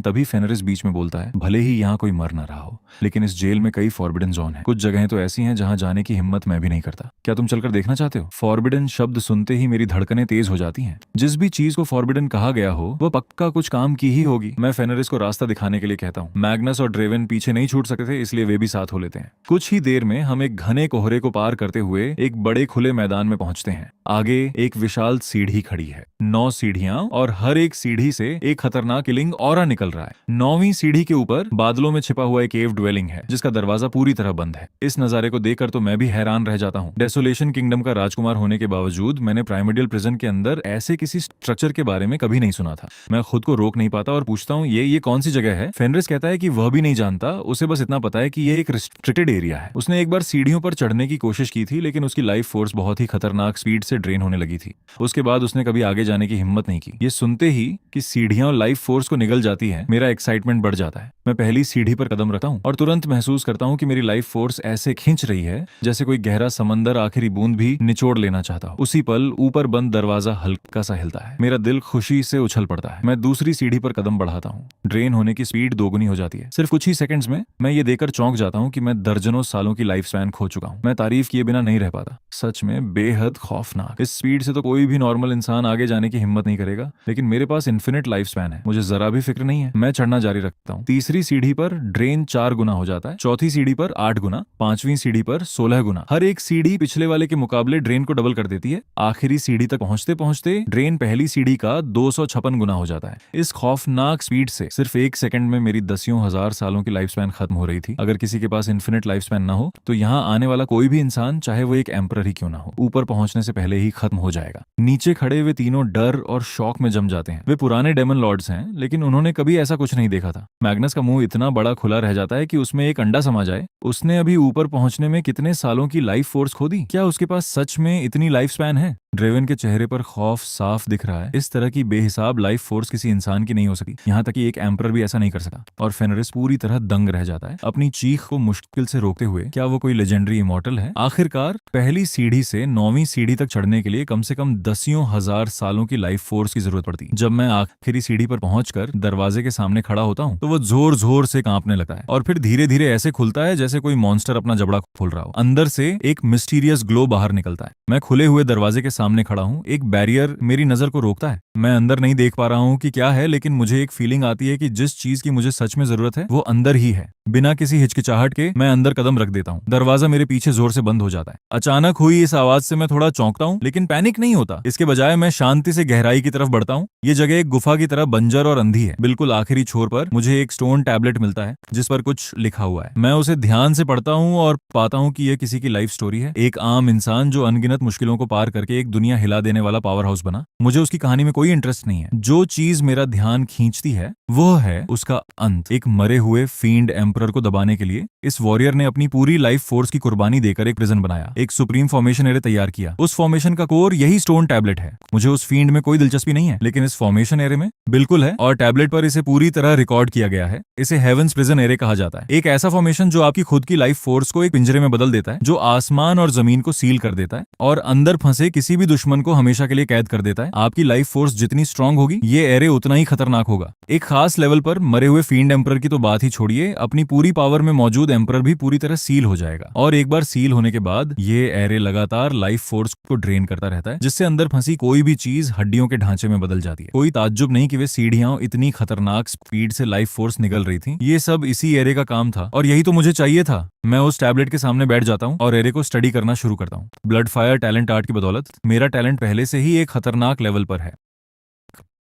तभी फेनरिस बीच में बोलता है, भले ही यहाँ कोई मर ना रहा हो, लेकिन इस जेल में कई फॉरबिडन जोन है। कुछ जगहें तो ऐसी हैं जहाँ जाने की हिम्मत मैं भी नहीं करता। क्या तुम चलकर देखना चाहते हो? फॉरबिडन शब्द सुनते ही मेरी धड़कनें तेज हो जाती हैं। जिस भी चीज को फॉरबिडन कहा गया हो वह पक्का कुछ काम की ही होगी। मैं फेनरिस को रास्ता दिखाने के लिए कहता हूँ। मैग्नस और ड्रेवन पीछे नहीं छूट सकते थे, इसलिए वे भी साथ हो लेते हैं। कुछ ही देर में हम एक घने कोहरे को पार करते हुए एक बड़े खुले मैदान में पहुंचते हैं। आगे एक विशाल सीढ़ी खड़ी है, 9 सीढ़ियां, और हर एक सीढ़ी से एक खतरनाक किलिंग ऑरा निकल रहा है। 9वीं सीढ़ी के ऊपर बादलों में छिपा हुआ एक केव ड्वेलिंग है जिसका दरवाजा पूरी तरह बंद है। इस नजारे को देखकर तो मैं भी हैरान रह जाता हूँ। डेसोलेशन किंगडम का राजकुमार होने के बावजूद मैंने प्राइमोर्डियल प्रिजन के अंदर ऐसे किसी स्ट्रक्चर के बारे में कभी नहीं सुना था। मैं खुद को रोक नहीं पाता और पूछता हूँ, ये कौन सी जगह है? फेनरिस कहता है कि वह भी नहीं जानता, उसे बस इतना पता है कि ये एक रिस्ट्रिक्टेड एरिया है। उसने एक बार सीढ़ियों पर चढ़ने की कोशिश की थी, लेकिन उसकी लाइफ फोर्स बहुत ही खतरनाक स्पीड से ड्रेन होने लगी थी। उसके बाद उसने कभी आगे जाने की हिम्मत नहीं की। ये सुनते ही कि सीढ़ियां और लाइफ फोर्स को निगल जाती है, मेरा एक्साइटमेंट बढ़ जाता है। मैं पहली सीढ़ी पर कदम रखता हूँ और तुरंत महसूस करता हूँ कि मेरी लाइफ फोर्स ऐसे खींच रही है जैसे कोई गहरा समंदर आखिरी बूंद भी निचोड़ लेना चाहता हो। उसी पल ऊपर बंद दरवाजा हल्का सा हिलता है। मेरा दिल खुशी से उछल पड़ता है। मैं दूसरी सीढ़ी पर कदम बढ़ाता हूँ। ड्रेन होने की स्पीड दोगुनी हो जाती है। सिर्फ कुछ ही सेकंड्स में मैं ये देखकर चौंक जाता हूँ कि मैं दर्जनों सालों की लाइफ स्पैन खो चुका हूँ। मैं तारीफ किए बिना नहीं रह पाता। सच में बेहद खौफनाक। इस स्पीड से तो कोई भी नॉर्मल इंसान आगे जाने की हिम्मत नहीं करेगा, लेकिन मेरे पास इन्फिनिट लाइफ स्पैन है। मुझे जरा भी फिक्र नहीं है। मैं चढ़ना जारी रखता हूँ। तीसरी सीढ़ी पर ड्रेन 4 गुना हो जाता है, चौथी सीढ़ी पर 8 गुना, 5वीं सीढ़ी पर 16 गुना। हर एक सीढ़ी पिछले वाले के मुकाबले ड्रेन को डबल कर देती है। आखिरी सीढ़ी तक पहुंचते पहुंचते ड्रेन पहली सीढ़ी का 256 गुना हो जाता है। इस खौफनाक स्पीड से सिर्फ 1 सेकंड में मेरी दसियों हजार सालों की लाइफ स्पैन खत्म हो रही थी। अगर किसी के पास इन्फिनिट लाइफ स्पैन ना हो तो यहाँ आने वाला कोई भी इंसान, चाहे वो एक एम्परर ही क्यों ना हो, ऊपर पहुंचने से पहले ही खत्म हो जाएगा। नीचे खड़े वे तीनों डर और शौक में जम जाते हैं। वे पुराने डेमन लॉर्ड्स हैं, लेकिन उन्होंने कभी ऐसा कुछ नहीं देखा था। मैग्नस का मुंह इतना बड़ा खुला रह जाता है कि उसमें एक अंडा समा जाए। उसने अभी ऊपर पहुंचने में कितने सालों की लाइफ फोर्स खो दी? क्या उसके पास सच में इतनी लाइफ स्पैन है? ड्रेवन के चेहरे पर खौफ साफ दिख रहा है। इस तरह की बेहिसाब लाइफ फोर्स किसी इंसान की नहीं हो सकी। यहाँ तक कि एक एम्परर भी ऐसा नहीं कर सका। और फेनरिस पूरी तरह दंग रह जाता है, अपनी चीख को मुश्किल से रोकते हुए। क्या वो कोई लेजेंडरी इमॉर्टल है? आखिरकार पहली सीढ़ी से 9वीं सीढ़ी तक चढ़ने के लिए कम से कम दसियों हजार सालों की लाइफ फोर्स की जरूरत पड़ती। जब मैं आखिरी सीढ़ी पर पहुंचकर दरवाजे के सामने खड़ा होता हूँ तो वो जोर जोर से कांपने लगता है और फिर धीरे धीरे ऐसे खुलता है जैसे कोई मॉन्स्टर अपना जबड़ा खोल रहा हो। अंदर से एक मिस्टीरियस ग्लो बाहर निकलता है। मैं खुले हुए दरवाजे के सामने खड़ा हूँ। एक बैरियर मेरी नजर को रोकता है। मैं अंदर नहीं देख पा रहा हूँ कि क्या है, लेकिन मुझे एक फीलिंग आती है कि जिस चीज की मुझे सच में जरूरत है वो अंदर ही है। बिना किसी हिचकिचाहट के मैं अंदर कदम रख देता हूँ। दरवाजा मेरे पीछे जोर से बंद हो जाता है। अचानक हुई इस आवाज से मैं थोड़ा चौंकता हूँ, लेकिन पैनिक नहीं होता। इसके बजाय मैं शांति से गहराई की तरफ बढ़ता हूँ। ये जगह एक गुफा की तरह बंजर और अंधी है। बिल्कुल आखिरी छोर पर मुझे एक स्टोन टैबलेट मिलता है जिस पर कुछ लिखा हुआ है। मैं उसे ध्यान से पढ़ता हूँ और पाता हूँ कि यह किसी की लाइफ स्टोरी है। एक आम इंसान जो अनगिनत मुश्किलों को पार करके एक दुनिया हिला देने वाला पावर हाउस बना। मुझे उसकी कहानी में कोई इंटरेस्ट नहीं है। जो चीज मेरा ध्यान खींचती है वो है उसका अंत। एक मरे हुए फील्ड एम्परर को दबाने के लिए इस वॉरियर ने अपनी पूरी लाइफ फोर्स की कुर्बानी देकर एक प्रिजन बनाया, एक सुप्रीम फॉर्मेशन एरे तैयार किया। उस फॉर्मेशन का कोर यही स्टोन टैबलेट है। मुझे उस फील्ड में कोई दिलचस्पी नहीं है, लेकिन इस फॉर्मेशन एरे में बिल्कुल है, और टैबलेट पर इसे पूरी तरह रिकॉर्ड किया गया है। इसे हेवंस प्रिजन एरे कहा जाता है। एक ऐसा फॉर्मेशन जो आपकी खुद की लाइफ फोर्स को एक पिंजरे में बदल देता है, जो आसमान और जमीन को सील कर देता है और अंदर फंसे किसी भी दुश्मन को हमेशा के लिए कैद कर देता है। आपकी लाइफ फोर्स जितनी स्ट्रांग होगी, ये एरे उतना ही खतरनाक होगा। एक खास लेवल पर मरे हुए फील्ड एम्परर की तो बात ही छोड़िए, अपनी पूरी पावर में मौजूद एम्परर भी पूरी तरह सील हो जाएगा। और एक बार सील होने के बाद ये एरे लगातार लाइफ फोर्स को ड्रेन करता रहता है, जिससे अंदर फंसी कोई भी चीज हड्डियों के ढांचे में बदल जाती है। कोई ताज्जुब नहीं कि वे सीढ़ियां इतनी खतरनाक स्पीड से लाइफ फोर्स निकल रही थी। ये सब इसी एरे का काम था, और यही तो मुझे चाहिए था। मैं उस टैबलेट के सामने बैठ जाता हूँ और एरे को स्टडी करना शुरू करता हूँ। ब्लड फायर टैलेंट आर्ट की बदौलत मेरा टैलेंट पहले से ही एक खतरनाक लेवल पर है।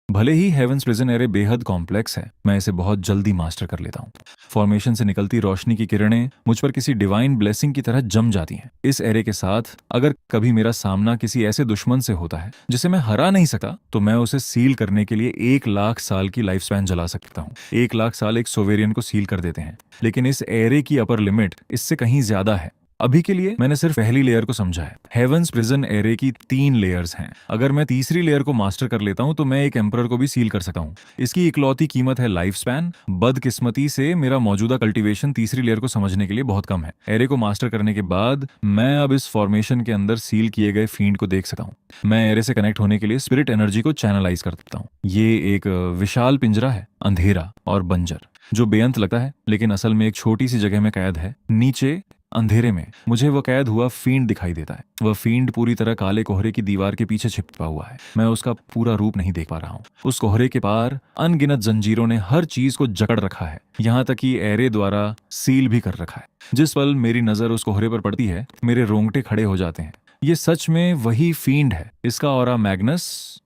भले ही हेवंस प्रिजन एरे बेहद कॉम्प्लेक्स है, मैं इसे बहुत जल्दी मास्टर कर लेता हूँ। फॉर्मेशन से निकलती रोशनी की किरणें मुझ पर किसी डिवाइन ब्लेसिंग की तरह जम जाती हैं। इस एरे के साथ अगर कभी मेरा सामना किसी ऐसे दुश्मन से होता है जिसे मैं हरा नहीं सकता, तो मैं उसे सील करने के लिए 1,00,000 साल की लाइफ स्पैन जला सकता हूँ। 1,00,000 साल एक सोवेरियन को सील कर देते हैं, लेकिन इस एरे की अपर लिमिट इससे कहीं ज्यादा है। अभी के लिए मैंने सिर्फ पहली लेयर को समझा है। हेवंस प्रिजन एरे की 3 लेयर्स हैं। अगर मैं तीसरी लेयर को मास्टर कर लेता हूं, तो मैं एक एम्परर को भी सील कर सकता हूं। इसकी इकलौती कीमत है लाइफ स्पैन। बदकिस्मती से मेरा मौजूदा कल्टीवेशन तीसरी लेयर को समझने के लिए बहुत कम है। एरे को मास्टर करने के बाद मैं अब इस फॉर्मेशन के अंदर सील किए गए फील्ड को देख सकता हूं। मैं एरे से कनेक्ट होने के लिए स्पिरिट एनर्जी को चैनलाइज कर सकता हूं। ये एक विशाल पिंजरा है, अंधेरा और बंजर, जो बेअंत लगता है, लेकिन असल में एक छोटी सी जगह में कैद है। नीचे अंधेरे में मुझे वो कैद हुआ फींड दिखाई देता है। वह फींड पूरी तरह काले कोहरे की दीवार के पीछे छिपा हुआ है। मैं उसका पूरा रूप नहीं देख पा रहा हूँ। उस कोहरे के पार अनगिनत जंजीरों ने हर चीज को जकड़ रखा है, यहाँ तक कि एरे द्वारा सील भी कर रखा है। जिस पल मेरी नजर उस कोहरे पर पड़ती है, मेरे रोंगटे खड़े हो जाते हैं। ये सच में वही फींड है। इसका ऑरा मैग्नस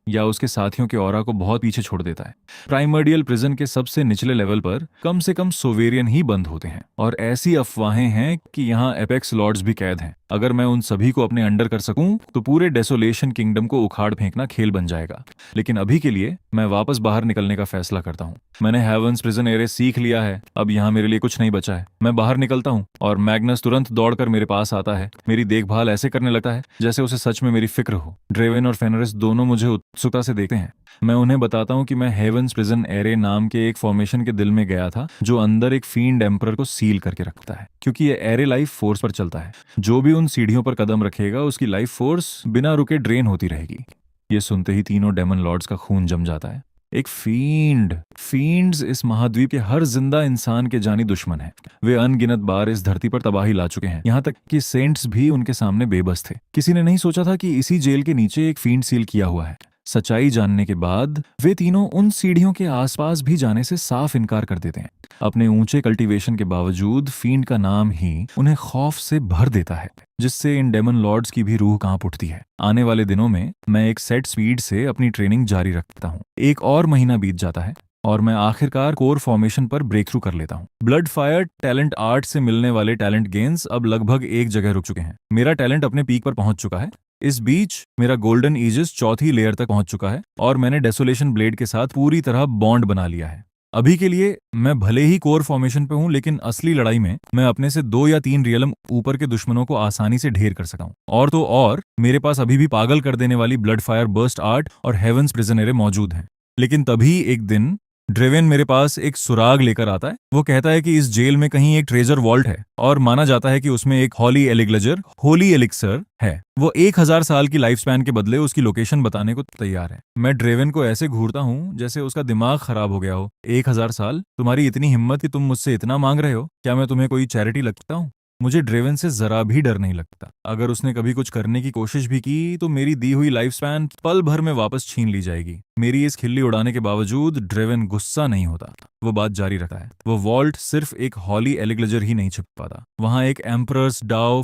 या उसके साथियों के ऑरा को बहुत पीछे छोड़ देता है। प्राइमर्डियल प्रिजन के सबसे निचले लेवल पर कम से कम सोवेरियन ही बंद होते हैं, और ऐसी अफवाहें हैं कि यहाँ एपेक्स लॉर्ड्स भी कैद हैं। अगर मैं उन सभी को अपने अंडर कर सकूं, तो पूरे डेसोलेशन किंगडम को उखाड़ फेंकना खेल बन जाएगा। लेकिन अभी के लिए मैं वापस बाहर निकलने का फैसला करता हूँ। मैंने हेवंस प्रिजन एरे सीख लिया है, अब यहाँ मेरे लिए कुछ नहीं बचा है। मैं बाहर निकलता हूँ और मैग्नस तुरंत दौड़कर मेरे पास आता है। मेरी देखभाल ऐसे करने लगता है जैसे उसे सच में मेरी फिक्र हो। ड्रेवन और फेनरिस दोनों मुझे उत्सुकता से देखते हैं। मैं उन्हें बताता हूँ कि मैं हेवंस प्रिजन एरे नाम के एक फॉर्मेशन के दिल में गया था, जो अंदर एक फील्ड एम्परर को सील करके रखता है, क्योंकि ये एरे लाइफ फोर्स पर चलता है। जो भी उन सीढ़ियों पर कदम रखेगा, उसकी लाइफ फोर्स बिना रुके ड्रेन होती रहेगी। ये सुनते ही तीनों डेमन लॉर्ड्स का खून जम जाता है। एक फींड्स इस महाद्वीप के हर जिंदा इंसान के जानी दुश्मन हैं। वे अनगिनत बार इस धरती पर तबाही ला चुके हैं, यहाँ तक कि सेंट्स भी उनके सामने बेबस थे। किसी ने नहीं सोचा था कि इसी जेल के नीचे एक फींड सील किया हुआ है। सच्चाई जानने के बाद वे तीनों उन सीढ़ियों के आसपास भी जाने से साफ इनकार कर देते हैं। अपने ऊंचे कल्टीवेशन के बावजूद फींड का नाम ही उन्हें खौफ से भर देता है, जिससे इन डेमन लॉर्ड्स की भी रूह कांप उठती है। आने वाले दिनों में मैं एक सेट स्पीड से अपनी ट्रेनिंग जारी रखता हूँ। एक और महीना बीत जाता है और मैं आखिरकार कोर फॉर्मेशन पर ब्रेक थ्रू कर लेता हूँ। ब्लड फायर टैलेंट आर्ट से मिलने वाले टैलेंट गेन्स अब लगभग एक जगह रुक चुके हैं। मेरा टैलेंट अपने पीक पर पहुंच चुका है। इस बीच मेरा गोल्डन ईजिस 4थी लेयर तक पहुंच चुका है और मैंने डेसोलेशन ब्लेड के साथ पूरी तरह बॉन्ड बना लिया है। अभी के लिए मैं भले ही कोर फॉर्मेशन पे हूं, लेकिन असली लड़ाई में मैं अपने से 2 या 3 रियलम ऊपर के दुश्मनों को आसानी से ढेर कर सका हूं। और तो और मेरे पास अभी भी पागल कर देने वाली ब्लड फायर बर्स्ट आर्ट और हेवंस प्रिजन एरे मौजूद हैं। लेकिन तभी एक दिन ड्रेवन मेरे पास एक सुराग लेकर आता है। वो कहता है कि इस जेल में कहीं एक ट्रेजर वॉल्ट है और माना जाता है कि उसमें एक होली एलिक्सर है। वो 1,000 साल की लाइफ स्पैन के बदले उसकी लोकेशन बताने को तैयार है। मैं ड्रेवन को ऐसे घूरता हूँ जैसे उसका दिमाग खराब हो गया हो। 1,000 साल? तुम्हारी इतनी हिम्मत कि तुम मुझसे इतना मांग रहे हो? क्या मैं तुम्हें कोई चैरिटी लगता हूँ? मुझे ड्रेवन से जरा भी डर नहीं लगता। अगर उसने कभी कुछ करने की कोशिश भी की, तो मेरी दी हुई लाइफ स्पैन पल भर में वापस छीन ली जाएगी। मेरी इस खिल्ली उड़ाने के बावजूद ड्रेवन गुस्सा नहीं होता। वो बात जारी रखता है। वो वॉल्ट सिर्फ एक हॉली एलिग्लेजर ही नहीं छिप पाता, वहां एक एम्परर्स डाओ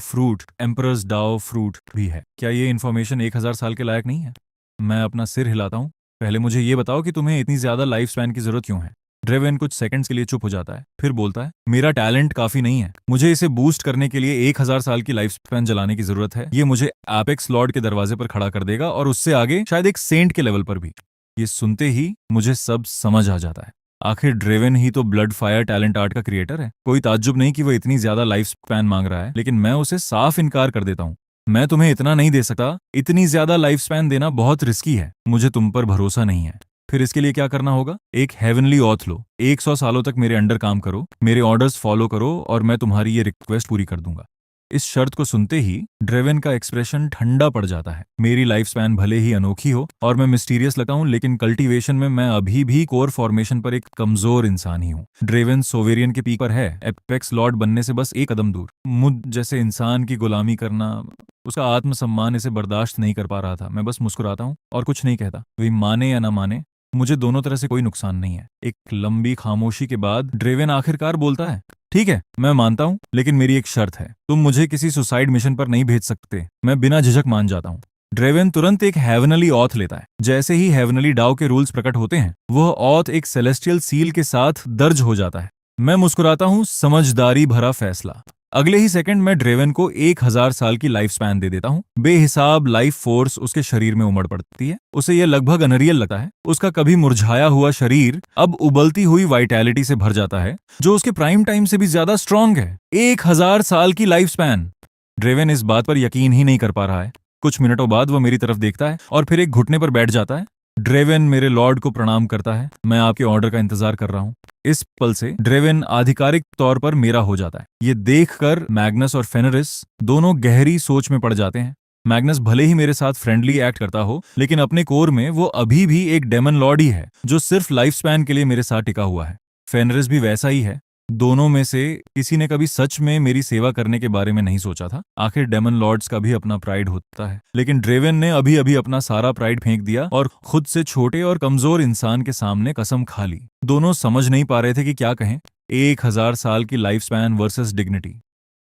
फ्रूट भी है। क्या ये इन्फॉर्मेशन 1,000 साल के लायक नहीं है? मैं अपना सिर हिलाता हूँ। पहले मुझे ये बताओ कि तुम्हें इतनी ज्यादा लाइफ स्पैन की जरूरत क्यों है? ड्रेवन कुछ सेकंड्स के लिए चुप हो जाता है, फिर बोलता है, मेरा टैलेंट काफी नहीं है। मुझे इसे बूस्ट करने के लिए 1,000 साल की लाइफ स्पैन जलाने की जरूरत है। ये मुझे एपेक्स लॉर्ड के दरवाजे पर खड़ा कर देगा, और उससे आगे शायद एक सेंट के लेवल पर भी। ये सुनते ही मुझे सब समझ आ जाता है। आखिर ड्रेवन ही तो ब्लड फायर टैलेंट आर्ट का क्रिएटर है। कोई ताज्जुब नहीं कि वो इतनी ज्यादा लाइफ स्पैन मांग रहा है, लेकिन मैं उसे साफ इनकार कर देता हूँ। मैं तुम्हें इतना नहीं दे सकता, इतनी ज्यादा लाइफ स्पैन देना बहुत रिस्की है, मुझे तुम पर भरोसा नहीं है। फिर इसके लिए क्या करना होगा? एक हेवनली ऑथ लो, 100 सालों तक मेरे अंडर काम करो, मेरे ऑर्डर्स फॉलो करो और मैं तुम्हारी ये रिक्वेस्ट पूरी कर दूंगा। इस शर्त को सुनते ही ड्रेवन का एक्सप्रेशन ठंडा पड़ जाता है। मेरी लाइफ स्पैन भले ही अनोखी हो और मैं मिस्टीरियस लगता हूं, लेकिन कल्टीवेशन में मैं अभी भी कोर फॉर्मेशन पर एक कमजोर इंसान ही हूं। ड्रेवन सोवेरियन के पीक पर है, एपेक्स लॉर्ड बनने से बस एक कदम दूर। मुझ जैसे इंसान की गुलामी करना, उसका आत्मसम्मान इसे बर्दाश्त नहीं कर पा रहा था। मैं बस मुस्कुराता हूँ और कुछ नहीं कहता। वे माने या ना माने, मुझे दोनों तरह से कोई नुकसान नहीं है। एक लंबी खामोशी के बाद ड्रेवन आखिरकार बोलता है, ठीक है, मैं मानता हूँ, लेकिन मेरी एक शर्त है। तुम मुझे किसी सुसाइड मिशन पर नहीं भेज सकते। मैं बिना झिझक मान जाता हूँ। ड्रेवन तुरंत एक हेवनली ऑथ लेता है। जैसे ही हेवनली डाव के रूल्स प्रकट होते हैं, वह ऑथ एक सेलेस्टियल सील के साथ दर्ज हो जाता है। मैं मुस्कुराता हूँ, समझदारी भरा फैसला। अगले ही सेकंड मैं ड्रेवन को 1000 साल की लाइफ स्पैन दे देता हूँ। बेहिसाब लाइफ फोर्स उसके शरीर में उमड़ पड़ती है। उसे यह लगभग अनरियल लगता है। उसका कभी मुरझाया हुआ शरीर अब उबलती हुई वाइटैलिटी से भर जाता है, जो उसके प्राइम टाइम से भी ज्यादा स्ट्रांग है। 1000 साल की लाइफ स्पैन! ड्रेवन इस बात पर यकीन ही नहीं कर पा रहा है। कुछ मिनटों बाद वह मेरी तरफ देखता है और फिर एक घुटने पर बैठ जाता है। ड्रेवन मेरे लॉर्ड को प्रणाम करता है। मैं आपके ऑर्डर का इंतजार कर रहा हूँ। इस पल से ड्रेवन आधिकारिक तौर पर मेरा हो जाता है। ये देखकर मैग्नस और फेनरिस दोनों गहरी सोच में पड़ जाते हैं। मैग्नस भले ही मेरे साथ फ्रेंडली एक्ट करता हो, लेकिन अपने कोर में वो अभी भी एक डेमन लॉर्ड ही है, जो सिर्फ लाइफ स्पैन के लिए मेरे साथ टिका हुआ है। फेनरिस भी वैसा ही है। दोनों में से किसी ने कभी सच में मेरी सेवा करने के बारे में नहीं सोचा था। आखिर डेमन लॉर्ड्स का भी अपना प्राइड होता है, लेकिन ड्रेवन ने अभी अभी अपना सारा प्राइड फेंक दिया और खुद से छोटे और कमजोर इंसान के सामने कसम खा ली। दोनों समझ नहीं पा रहे थे कि क्या कहें। 1000 साल की लाइफ स्पैन वर्सेस डिग्निटी,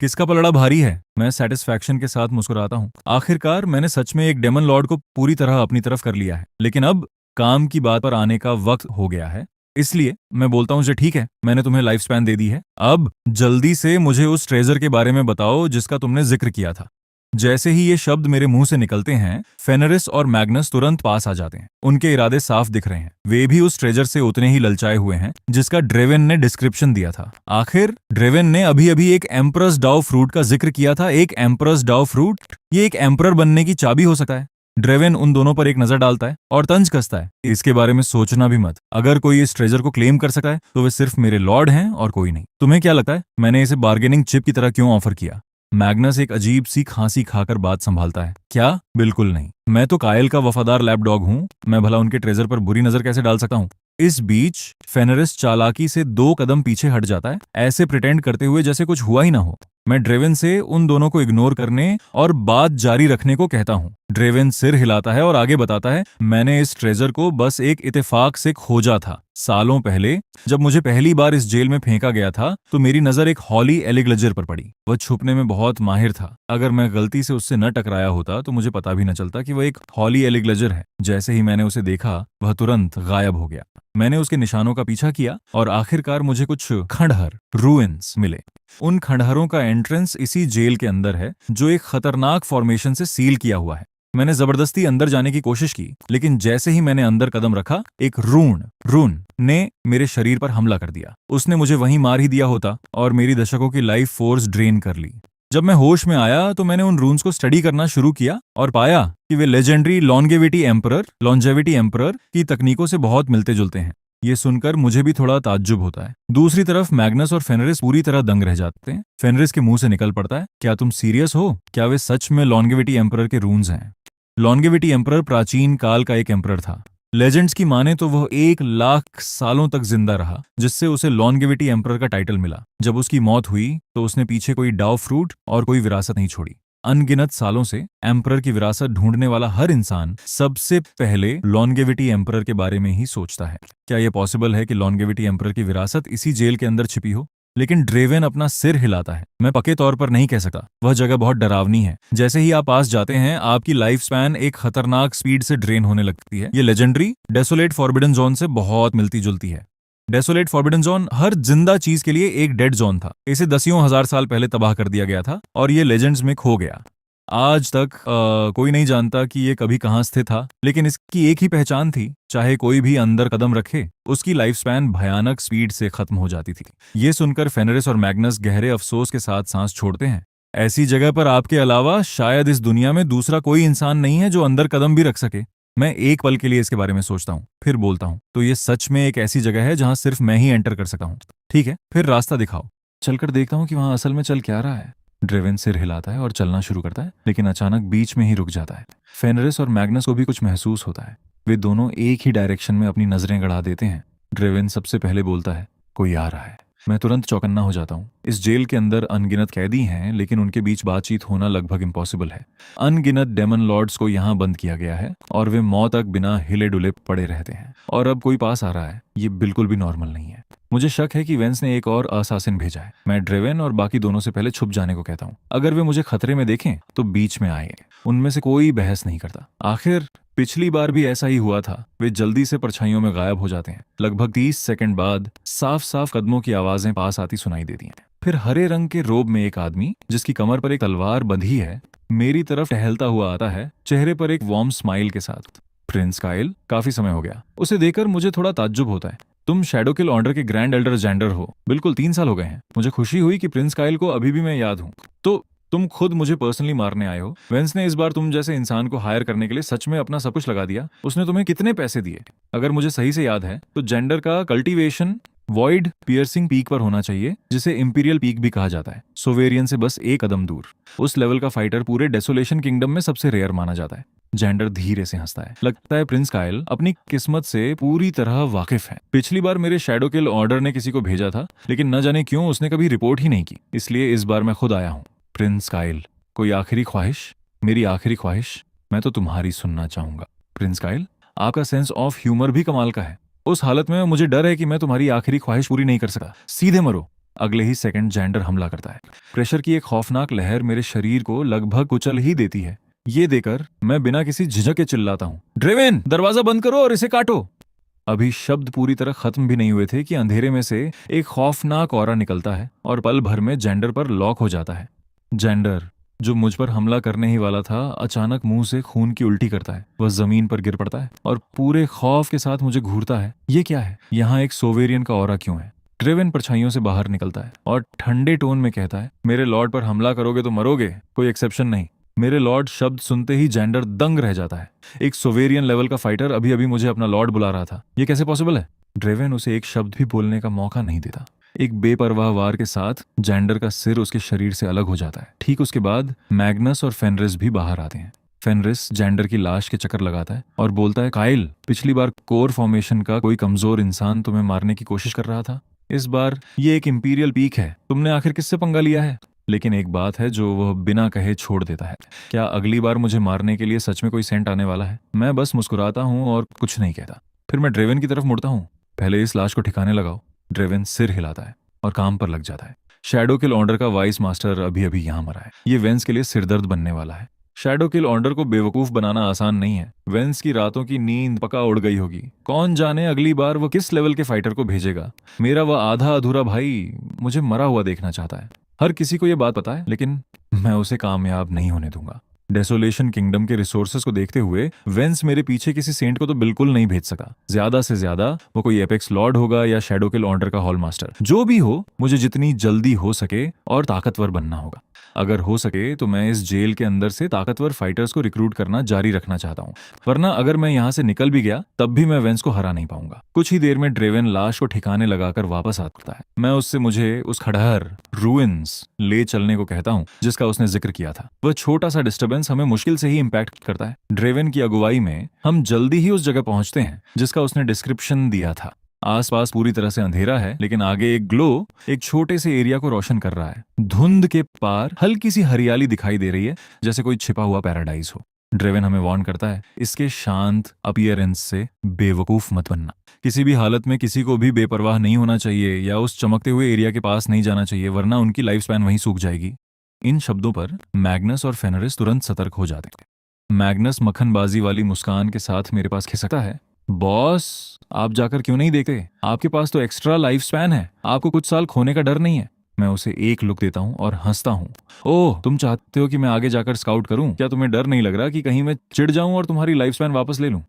किसका पलड़ा भारी है? मैं सेटिस्फैक्शन के साथ मुस्कुराता हूँ। आखिरकार मैंने सच में एक डेमन लॉर्ड को पूरी तरह अपनी तरफ कर लिया है, लेकिन अब काम की बात पर आने का वक्त हो गया है। इसलिए मैं बोलता हूँ, ठीक है, मैंने तुम्हें लाइफ स्पैन दे दी है। अब जल्दी से मुझे उस ट्रेजर के बारे में बताओ जिसका तुमने जिक्र किया था। जैसे ही ये शब्द मेरे मुंह से निकलते हैं, फेनरिस और मैग्नस तुरंत पास आ जाते हैं। उनके इरादे साफ दिख रहे हैं। वे भी उस ट्रेजर से उतने ही ललचाए हुए हैं जिसका ड्रेवन ने डिस्क्रिप्शन दिया था। आखिर ड्रेवन ने अभी अभी एक एम्परस डाउ फ्रूट का जिक्र किया था। एक एम्परस डाउ फ्रूट, ये एक एम्परर बनने की चाबी हो सकता है। ड्रेवन उन दोनों पर एक नजर डालता है और तंज कसता है, इसके बारे में सोचना भी मत। अगर कोई इस ट्रेजर को क्लेम कर सकता है तो वे सिर्फ मेरे लॉर्ड हैं और कोई नहीं। तुम्हें क्या लगता है मैंने इसे बार्गेनिंग चिप की तरह क्यों ऑफर किया? मैग्नस एक अजीब सी खांसी खाकर बात संभालता है। क्या? बिल्कुल नहीं, मैं तो कायल का वफादार लैप डॉग हूँ। मैं भला उनके ट्रेजर पर बुरी नजर कैसे डाल सकता हूँ? इस बीच फेनरिस चालाकी से 2 कदम पीछे हट जाता है, ऐसे प्रिटेंड करते हुए जैसे कुछ हुआ ही ना हो। मैं ड्रेवन से उन दोनों को इग्नोर करने और बात जारी रखने को कहता हूँ। ड्रेवन सिर हिलाता है और आगे बताता है, मैंने इस ट्रेजर को बस एक इत्तेफाक से खोजा था। सालों पहले जब मुझे पहली बार इस जेल में फेंका गया था, तो मेरी नजर एक हॉली एलिग्लेजर पर पड़ी। वह छुपने में बहुत माहिर था। अगर मैं गलती से उससे न टकराया होता तो मुझे पता भी न चलता कि वह एक हॉली एलिग्लेजर है। जैसे ही मैंने उसे देखा, वह तुरंत गायब हो गया। मैंने उसके निशानों का पीछा किया और आखिरकार मुझे कुछ खंडहर, रूइंस मिले। उन खंडहरों का एंट्रेंस इसी जेल के अंदर है, जो एक खतरनाक फॉर्मेशन से सील किया हुआ है। मैंने जबरदस्ती अंदर जाने की कोशिश की, लेकिन जैसे ही मैंने अंदर कदम रखा, एक रून ने मेरे शरीर पर हमला कर दिया। उसने मुझे वहीं मार ही दिया होता और मेरी दशकों की लाइफ फोर्स ड्रेन कर ली। जब मैं होश में आया तो मैंने उन रून्स को स्टडी करना शुरू किया और पाया कि वे लेजेंडरी लॉन्गेविटी एम्परर की तकनीकों से बहुत मिलते जुलते हैं। ये सुनकर मुझे भी थोड़ा ताज्जुब होता है। दूसरी तरफ मैग्नस और फेनरिस पूरी तरह दंग रह जाते हैं। फेनरिस के मुंह से निकल पड़ता है, क्या तुम सीरियस हो? क्या वे सच में लॉन्गेविटी एम्परर के रून्स हैं? लॉन्गेविटी एम्परर प्राचीन काल का एक एम्परर था। लेजेंड्स की माने तो वह 1,00,000 सालों तक जिंदा रहा, जिससे उसे लॉन्गेविटी एम्परर का टाइटल मिला। जब उसकी मौत हुई तो उसने पीछे कोई डाव फ्रूट और कोई विरासत नहीं छोड़ी। अनगिनत सालों से एम्परर की विरासत ढूंढने वाला हर इंसान सबसे पहले लॉन्गेविटी एम्परर के बारे में ही सोचता है। क्या यह पॉसिबल है कि लॉन्गेविटी एम्परर की विरासत इसी जेल के अंदर छिपी हो? लेकिन ड्रेवन अपना सिर हिलाता है। मैं पक्के तौर पर नहीं कह सकता। वह जगह बहुत डरावनी है। जैसे ही आप पास जाते हैं, आपकी लाइफ स्पैन एक खतरनाक स्पीड से ड्रेन होने लगती है। ये लेजेंडरी डेसोलेट फॉरबिडन जोन से बहुत मिलती जुलती है। डेसोलेट फॉरबिडन जोन हर जिंदा चीज के लिए एक डेड जोन था। इसे दसियों हजार साल पहले तबाह कर दिया गया था और ये लेजेंड्स में खो गया। आज तक कोई नहीं जानता कि ये कभी कहाँ स्थित था, लेकिन इसकी एक ही पहचान थी, चाहे कोई भी अंदर कदम रखे उसकी लाइफ स्पैन भयानक स्पीड से खत्म हो जाती थी। ये सुनकर फेनरिस और मैग्नस गहरे अफसोस के साथ सांस छोड़ते हैं। ऐसी जगह पर आपके अलावा शायद इस दुनिया में दूसरा कोई इंसान नहीं है जो अंदर कदम भी रख सके। मैं एक पल के लिए इसके बारे में सोचता हूँ, फिर बोलता हूँ, तो ये सच में एक ऐसी जगह है जहाँ सिर्फ मैं ही एंटर कर सकता हूँ। ठीक है, फिर रास्ता दिखाओ। चलकर देखता हूँ कि वहाँ असल में चल क्या रहा है। ड्रेवन सिर हिलाता है और चलना शुरू करता है, लेकिन अचानक बीच में ही रुक जाता है। फेनरिस और मैग्नस को भी कुछ महसूस होता है। वे दोनों एक ही डायरेक्शन में अपनी नजरें गड़ा देते हैं। ड्रेवन सबसे पहले बोलता है, कोई आ रहा है। मैं तुरंत चौकन्ना हो जाता हूँ। इस जेल के अंदर अनगिनत कैदी हैं, लेकिन उनके बीच बातचीत होना लगभग इम्पॉसिबल है। अनगिनत डेमन लॉर्ड्स को यहाँ बंद किया गया है और वे मौत तक बिना हिले डुले पड़े रहते हैं। और अब कोई पास आ रहा है, ये बिल्कुल भी नॉर्मल नहीं है। मुझे शक है कि वेंस ने एक और असासिन भेजा है। मैं ड्रेवन और बाकी दोनों से पहले छुप जाने को कहता हूँ। अगर वे मुझे खतरे में देखें तो बीच में आए। उनमें से कोई बहस नहीं करता। आखिर पिछली बार भी ऐसा ही हुआ था। वे जल्दी से परछाइयों में गायब हो जाते हैं। लगभग 30 सेकंड बाद साफ साफ कदमों की आवाजें पास आती सुनाई देती हैं। फिर हरे रंग के रोब में एक आदमी, जिसकी कमर पर एक तलवार बंधी है, मेरी तरफ टहलता हुआ आता है, चेहरे पर एक वार्म स्माइल के साथ। प्रिंस काइल, काफी समय हो गया। उसे देखकर मुझे थोड़ा ताज्जुब होता है। तुम शैडोकिल ऑर्डर के ग्रैंड एल्डर जेंडर हो। बिल्कुल 3 साल हो गए हैं। मुझे खुशी हुई कि प्रिंस काइल को अभी भी मैं याद हूँ। तो तुम खुद मुझे पर्सनली मारने आए हो। वेंस ने इस बार तुम जैसे इंसान को हायर करने के लिए सच में अपना सब कुछ लगा दिया। उसने तुम्हें कितने पैसे दिए? अगर मुझे सही से याद है तो जेंडर का कल्टीवेशन वॉइड पियर्सिंग पीक पर होना चाहिए, जिसे इंपीरियल पीक भी कहा जाता है। सोवेरियन से बस एक कदम दूर। उस लेवल का फाइटर पूरे डेसोलेशन किंगडम में सबसे रेयर माना जाता है। जेंडर धीरे से हंसता है। लगता है प्रिंस काइल अपनी किस्मत से पूरी तरह वाकिफ है। पिछली बार मेरे शैडोकिल ऑर्डर ने किसी को भेजा था, लेकिन न जाने क्यों उसने कभी रिपोर्ट ही नहीं की। इसलिए इस बार मैं खुद आया हूँ। प्रिंस काइल, कोई आखिरी ख्वाहिश? मेरी आखिरी ख्वाहिश? मैं तो तुम्हारी सुनना चाहूंगा। प्रिंस काइल, आपका सेंस ऑफ ह्यूमर भी कमाल का है। उस हालत में मुझे डर है कि मैं तुम्हारी आखिरी ख्वाहिश पूरी नहीं कर सकता। सीधे मरो। अगले ही सेकंड जेंडर हमला करता है। प्रेशर की एक खौफनाक लहर मेरे शरीर को लगभग कुचल ही देती है। ये देकर मैं बिना किसी झिझक के चिल्लाता हूँ, ड्रेवेन, दरवाजा बंद करो और इसे काटो। अभी शब्द पूरी तरह खत्म भी नहीं हुए थे कि अंधेरे में से एक खौफनाक ऑरा निकलता है और पल भर में जेंडर पर लॉक हो जाता है। जेंडर, जो मुझ पर हमला करने ही वाला था, अचानक मुंह से खून की उल्टी करता है। वह जमीन पर गिर पड़ता है और पूरे खौफ के साथ मुझे घूरता है। ये क्या है? यहाँ एक सोवेरियन का ऑरा क्यों है? ड्रेवन परछाइयों से बाहर निकलता है और ठंडे टोन में कहता है, मेरे लॉर्ड पर हमला करोगे तो मरोगे, कोई एक्सेप्शन नहीं। मेरे लॉर्ड शब्द सुनते ही जेंडर दंग रह जाता है। एक सोवेरियन लेवल का फाइटर अभी अभी मुझे अपना लॉर्ड बुला रहा था। ये कैसे पॉसिबल है? ड्रेवन उसे एक शब्द भी बोलने का मौका नहीं देता। एक बेपरवाह वार के साथ जेंडर का सिर उसके शरीर से अलग हो जाता है। ठीक उसके बाद मैग्नस और फेनरिस भी बाहर आते हैं। फेनरिस जेंडर की लाश के चक्कर लगाता है और बोलता है, काइल, पिछली बार कोर फॉर्मेशन का कोई कमजोर इंसान तुम्हें मारने की कोशिश कर रहा था। इस बार ये एक इंपीरियल पीक है। तुमने आखिर किससे पंगा लिया है? लेकिन एक बात है जो वह बिना कहे छोड़ देता है। क्या अगली बार मुझे मारने के लिए सच में कोई सेंट आने वाला है? मैं बस मुस्कुराता हूँ और कुछ नहीं कहता। फिर मैं ड्रेवन की तरफ मुड़ता हूँ। पहले इस लाश को ठिकाने लगाओ। ड्रेवन सिर हिलाता है और काम पर लग जाता है। शैडोकिल ऑर्डर का वाइस मास्टर अभी अभी यहाँ मरा है। ये वेंस के लिए सिरदर्द बनने वाला है। शैडोकिल ऑर्डर को बेवकूफ बनाना आसान नहीं है। वेंस की रातों की नींद पक्का उड़ गई होगी। कौन जाने अगली बार वो किस लेवल के फाइटर को भेजेगा। मेरा वह आधा अधूरा भाई मुझे मरा हुआ देखना चाहता है। हर किसी को यह बात पता है, लेकिन मैं उसे कामयाब नहीं होने दूंगा। डेसोलेशन किंगडम के रिसोर्सेस को देखते हुए वेंस मेरे पीछे किसी सेंट को तो बिल्कुल नहीं भेज सका। ज्यादा से ज्यादा वो कोई एपेक्स लॉर्ड होगा या शैडोकिल ऑर्डर का हॉल मास्टर। जो भी हो, मुझे जितनी जल्दी हो सके और ताकतवर बनना होगा। अगर हो सके तो मैं इस जेल के अंदर से ताकतवर फाइटर्स को रिक्रूट करना जारी रखना चाहता हूँ, वरना अगर मैं यहाँ से निकल भी गया तब भी मैं वेंस को हरा नहीं पाऊंगा। कुछ ही देर में ड्रेवन लाश को ठिकाने लगाकर वापस आता है। मैं उससे मुझे उस खंडहर रूइंस ले चलने को कहता हूँ जिसका उसने जिक्र किया था। वह छोटा सा डिस्टर्बेंस हमें मुश्किल से ही इम्पैक्ट करता है। ड्रेवन की अगुवाई में हम जल्दी ही उस जगह पहुंचते हैं जिसका उसने डिस्क्रिप्शन दिया था। आसपास पूरी तरह से अंधेरा है, लेकिन आगे एक ग्लो एक छोटे से एरिया को रोशन कर रहा है। धुंध के पार हल्की सी हरियाली दिखाई दे रही है, जैसे कोई छिपा हुआ पैराडाइज हो। ड्रेवन हमें वार्न करता है, इसके शांत अपीयरेंस से बेवकूफ मत बनना। किसी भी हालत में किसी को भी बेपरवाह नहीं होना चाहिए या उस चमकते हुए एरिया के पास नहीं जाना चाहिए, वरना उनकी लाइफ स्पैन वहीं सूख जाएगी। इन शब्दों पर मैग्नस और फेनरिस तुरंत सतर्क हो जाते हैं। मैग्नस मक्खनबाजी वाली मुस्कान के साथ मेरे पास खिसकता है, बॉस, आप जाकर क्यों नहीं देखते? आपके पास तो एक्स्ट्रा लाइफ स्पैन है। आपको कुछ साल खोने का डर नहीं है। मैं उसे एक लुक देता हूँ और हंसता हूँ। ओह, तुम चाहते हो कि मैं आगे जाकर स्काउट करूँ? क्या तुम्हें डर नहीं लग रहा कि कहीं मैं चिढ़ जाऊं और तुम्हारी लाइफ स्पैन वापस ले लूं?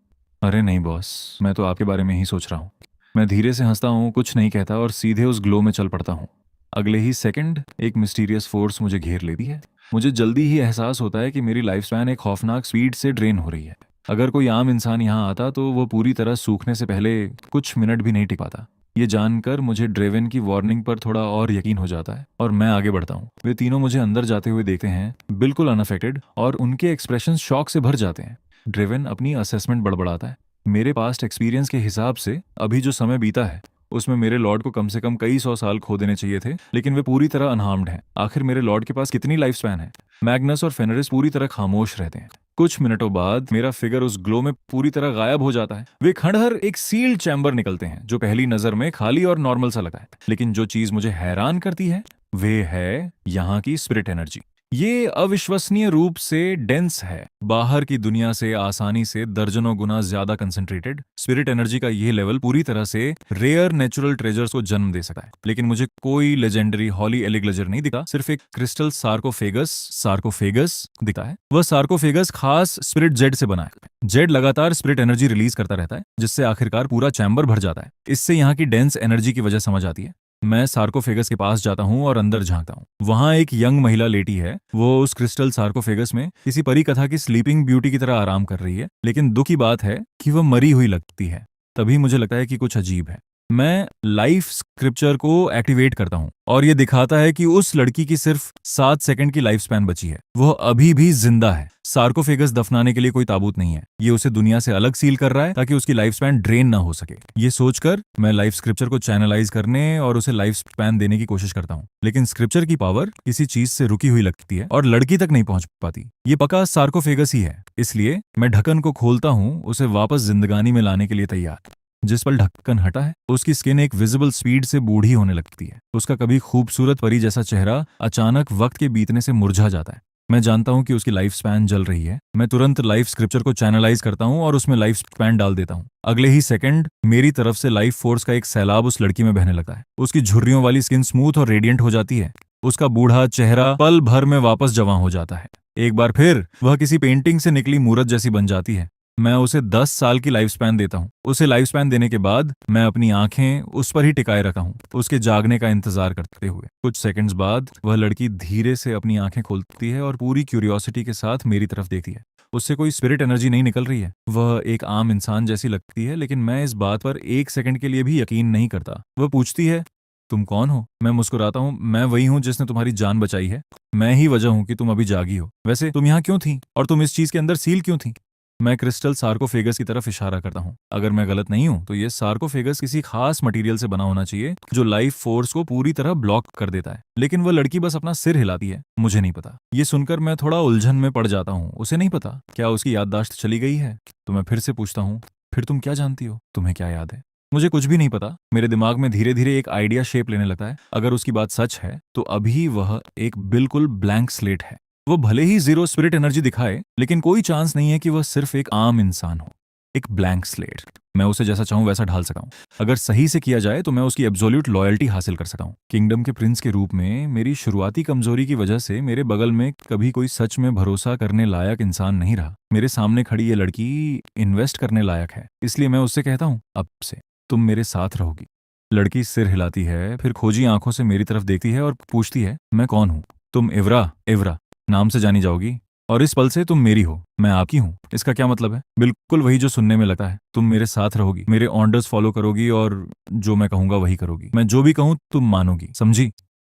अरे नहीं बॉस, मैं तो आपके बारे में ही सोच रहा हूँ। मैं धीरे से हंसता हूँ, कुछ नहीं कहता और सीधे उस ग्लो में चल पड़ता हूँ। अगले ही सेकंड एक मिस्टीरियस फोर्स मुझे घेर लेती है। मुझे जल्दी ही एहसास होता है कि मेरी लाइफ स्पैन एक खौफनाक स्पीड से ड्रेन हो रही है। अगर कोई आम इंसान यहाँ आता तो वो पूरी तरह सूखने से पहले कुछ मिनट भी नहीं टिक पाता। ये जानकर मुझे ड्रेवन की वार्निंग पर थोड़ा और यकीन हो जाता है और मैं आगे बढ़ता हूँ। वे तीनों मुझे अंदर जाते हुए देखते हैं, बिल्कुल अनअफेक्टेड, और उनके एक्सप्रेशन शॉक से भर जाते हैं। ड्रेवन अपनी असेसमेंट बड़बड़ाता है। मेरे पास्ट एक्सपीरियंस के हिसाब से अभी जो समय बीता है उसमें मेरे लॉर्ड को कम से कम कई सौ साल खो देने चाहिए थे, लेकिन वे पूरी तरह अनहार्म्ड हैं। आखिर मेरे लॉर्ड के पास कितनी लाइफ स्पैन है? मैग्नस और फेनरिस पूरी तरह खामोश रहते हैं। कुछ मिनटों बाद मेरा फिगर उस ग्लो में पूरी तरह गायब हो जाता है। वे खंडहर एक सील्ड चैम्बर निकलते हैं जो पहली नजर में खाली और नॉर्मल सा लगा है, लेकिन जो चीज मुझे हैरान करती है वे है यहाँ की स्पिरिट एनर्जी। ये अविश्वसनीय रूप से डेंस है, बाहर की दुनिया से आसानी से दर्जनों गुना ज्यादा कंसंट्रेटेड। स्पिरिट एनर्जी का ये लेवल पूरी तरह से रेयर नेचुरल ट्रेजर्स को जन्म दे सकता है, लेकिन मुझे कोई लेजेंडरी हॉली एलिग्लेजर नहीं दिखा, सिर्फ एक क्रिस्टल सार्कोफेगस दिखा है। वह सार्कोफेगस खास स्पिरिट जेड से बना है। जेड लगातार स्पिरिट एनर्जी रिलीज करता रहता है, जिससे आखिरकार पूरा चैम्बर भर जाता है। इससे यहाँ की डेंस एनर्जी की वजह समझ आती है। मैं सार्कोफेगस के पास जाता हूँ और अंदर झांकता हूँ। वहां एक यंग महिला लेटी है। वो उस क्रिस्टल सार्कोफेगस में किसी परी कथा की स्लीपिंग ब्यूटी की तरह आराम कर रही है, लेकिन दुख की बात है कि वह मरी हुई लगती है। तभी मुझे लगता है कि कुछ अजीब है। मैं लाइफ स्क्रिप्चर को एक्टिवेट करता हूँ और यह दिखाता है कि उस लड़की की सिर्फ 7 सेकंड की लाइफ स्पैन बची है। वह अभी भी जिंदा है। सार्कोफेगस दफनाने के लिए कोई ताबूत नहीं है। ये उसे दुनिया से अलग सील कर रहा है ताकि उसकी लाइफ स्पैन ड्रेन ना हो सके। ये सोचकर मैं लाइफ स्क्रिप्चर को चैनलाइज करने और उसे लाइफ स्पैन देने की कोशिश करता हूँ, लेकिन स्क्रिप्चर की पावर किसी चीज से रुकी हुई लगती है और लड़की तक नहीं पहुंच पाती। ये पक्का सार्कोफेगस ही है, इसलिए मैं ढक्कन को खोलता हूँ, उसे वापस जिंदगानी में लाने के लिए तैयार। जिस पल ढक्कन हटा है उसकी स्किन एक विजिबल स्पीड से बूढ़ी होने लगती है। उसका कभी खूबसूरत परी जैसा चेहरा अचानक वक्त के बीतने से मुरझा जाता है। मैं जानता हूं कि उसकी लाइफ स्पैन जल रही है। मैं तुरंत लाइफ स्क्रिप्चर को चैनलाइज करता हूं और उसमें लाइफ स्पैन डाल देता हूं। अगले ही सेकंड मेरी तरफ से लाइफ फोर्स का एक सैलाब उस लड़की में बहने लगता है। उसकी झुर्रियों वाली स्किन स्मूथ और रेडिएंट हो जाती है। उसका बूढ़ा चेहरा पल भर में वापस जवां हो जाता है। एक बार फिर वह किसी पेंटिंग से निकली मूर्त जैसी बन जाती है। मैं उसे 10 साल की लाइफ स्पैन देता हूँ। उसे लाइफ स्पैन देने के बाद मैं अपनी आंखें उस पर ही टिकाए रखा हूँ, उसके जागने का इंतजार करते हुए। कुछ सेकंड्स बाद वह लड़की धीरे से अपनी आंखें खोलती है और पूरी क्यूरियोसिटी के साथ मेरी तरफ देखती है। उससे कोई स्पिरिट एनर्जी नहीं निकल रही है। वह एक आम इंसान जैसी लगती है, लेकिन मैं इस बात पर एक सेकंड के लिए भी यकीन नहीं करता। वह पूछती है, तुम कौन हो? मैं मुस्कुराता हूँ। मैं वही हूँ जिसने तुम्हारी जान बचाई है। मैं ही वजह हूँ कि तुम अभी जागी हो। वैसे तुम यहाँ क्यों थी और तुम इस चीज के अंदर सील क्यों थी? मैं क्रिस्टल सार्कोफेगस की तरफ इशारा करता हूँ। अगर मैं गलत नहीं हूँ तो ये सार्कोफेगस किसी खास मटेरियल से बना होना चाहिए जो लाइफ फोर्स को पूरी तरह ब्लॉक कर देता है, लेकिन वह लड़की बस अपना सिर हिलाती है। मुझे नहीं पता। ये सुनकर मैं थोड़ा उलझन में पड़ जाता हूँ। उसे नहीं पता क्या उसकी याददाश्त चली गई है? तो मैं फिर से पूछता हूँ, फिर तुम क्या जानती हो? तुम्हें क्या याद है? मुझे कुछ भी नहीं पता। मेरे दिमाग में धीरे धीरे एक आइडिया शेप लेने लगता है। अगर उसकी बात सच है तो अभी वह एक बिल्कुल ब्लैंक स्लेट है। वो भले ही जीरो स्पिरिट एनर्जी दिखाए, लेकिन कोई चांस नहीं है कि वह सिर्फ एक आम इंसान हो। एक ब्लैंक स्लेट। मैं उसे जैसा चाहूं वैसा ढाल सका हूं। अगर सही से किया जाए तो मैं उसकी एब्सोल्यूट लॉयल्टी हासिल कर सका हूं। किंगडम के प्रिंस के रूप में मेरी शुरुआती कमजोरी की वजह से मेरे बगल में कभी कोई सच में भरोसा करने लायक इंसान नहीं रहा। मेरे सामने खड़ी ये लड़की इन्वेस्ट करने लायक है, इसलिए मैं उससे कहता हूँ, अब से तुम मेरे साथ रहोगी। लड़की सिर हिलाती है, फिर खोजी आंखों से मेरी तरफ देखती है और पूछती है, मैं कौन हूँ? तुम एवरा नाम से जानी जाओगी, और इस पल से तुम मेरी हो, मैं आपकी हूँ। इसका क्या मतलब है? बिल्कुल वही जो सुनने में लगता है। तुम मेरे साथ रहोगी, मेरे ऑर्डर्स फॉलो करोगी और जो मैं कहूंगा वही करोगी। मैं जो भी कहूँ तुम मानोगी, समझी?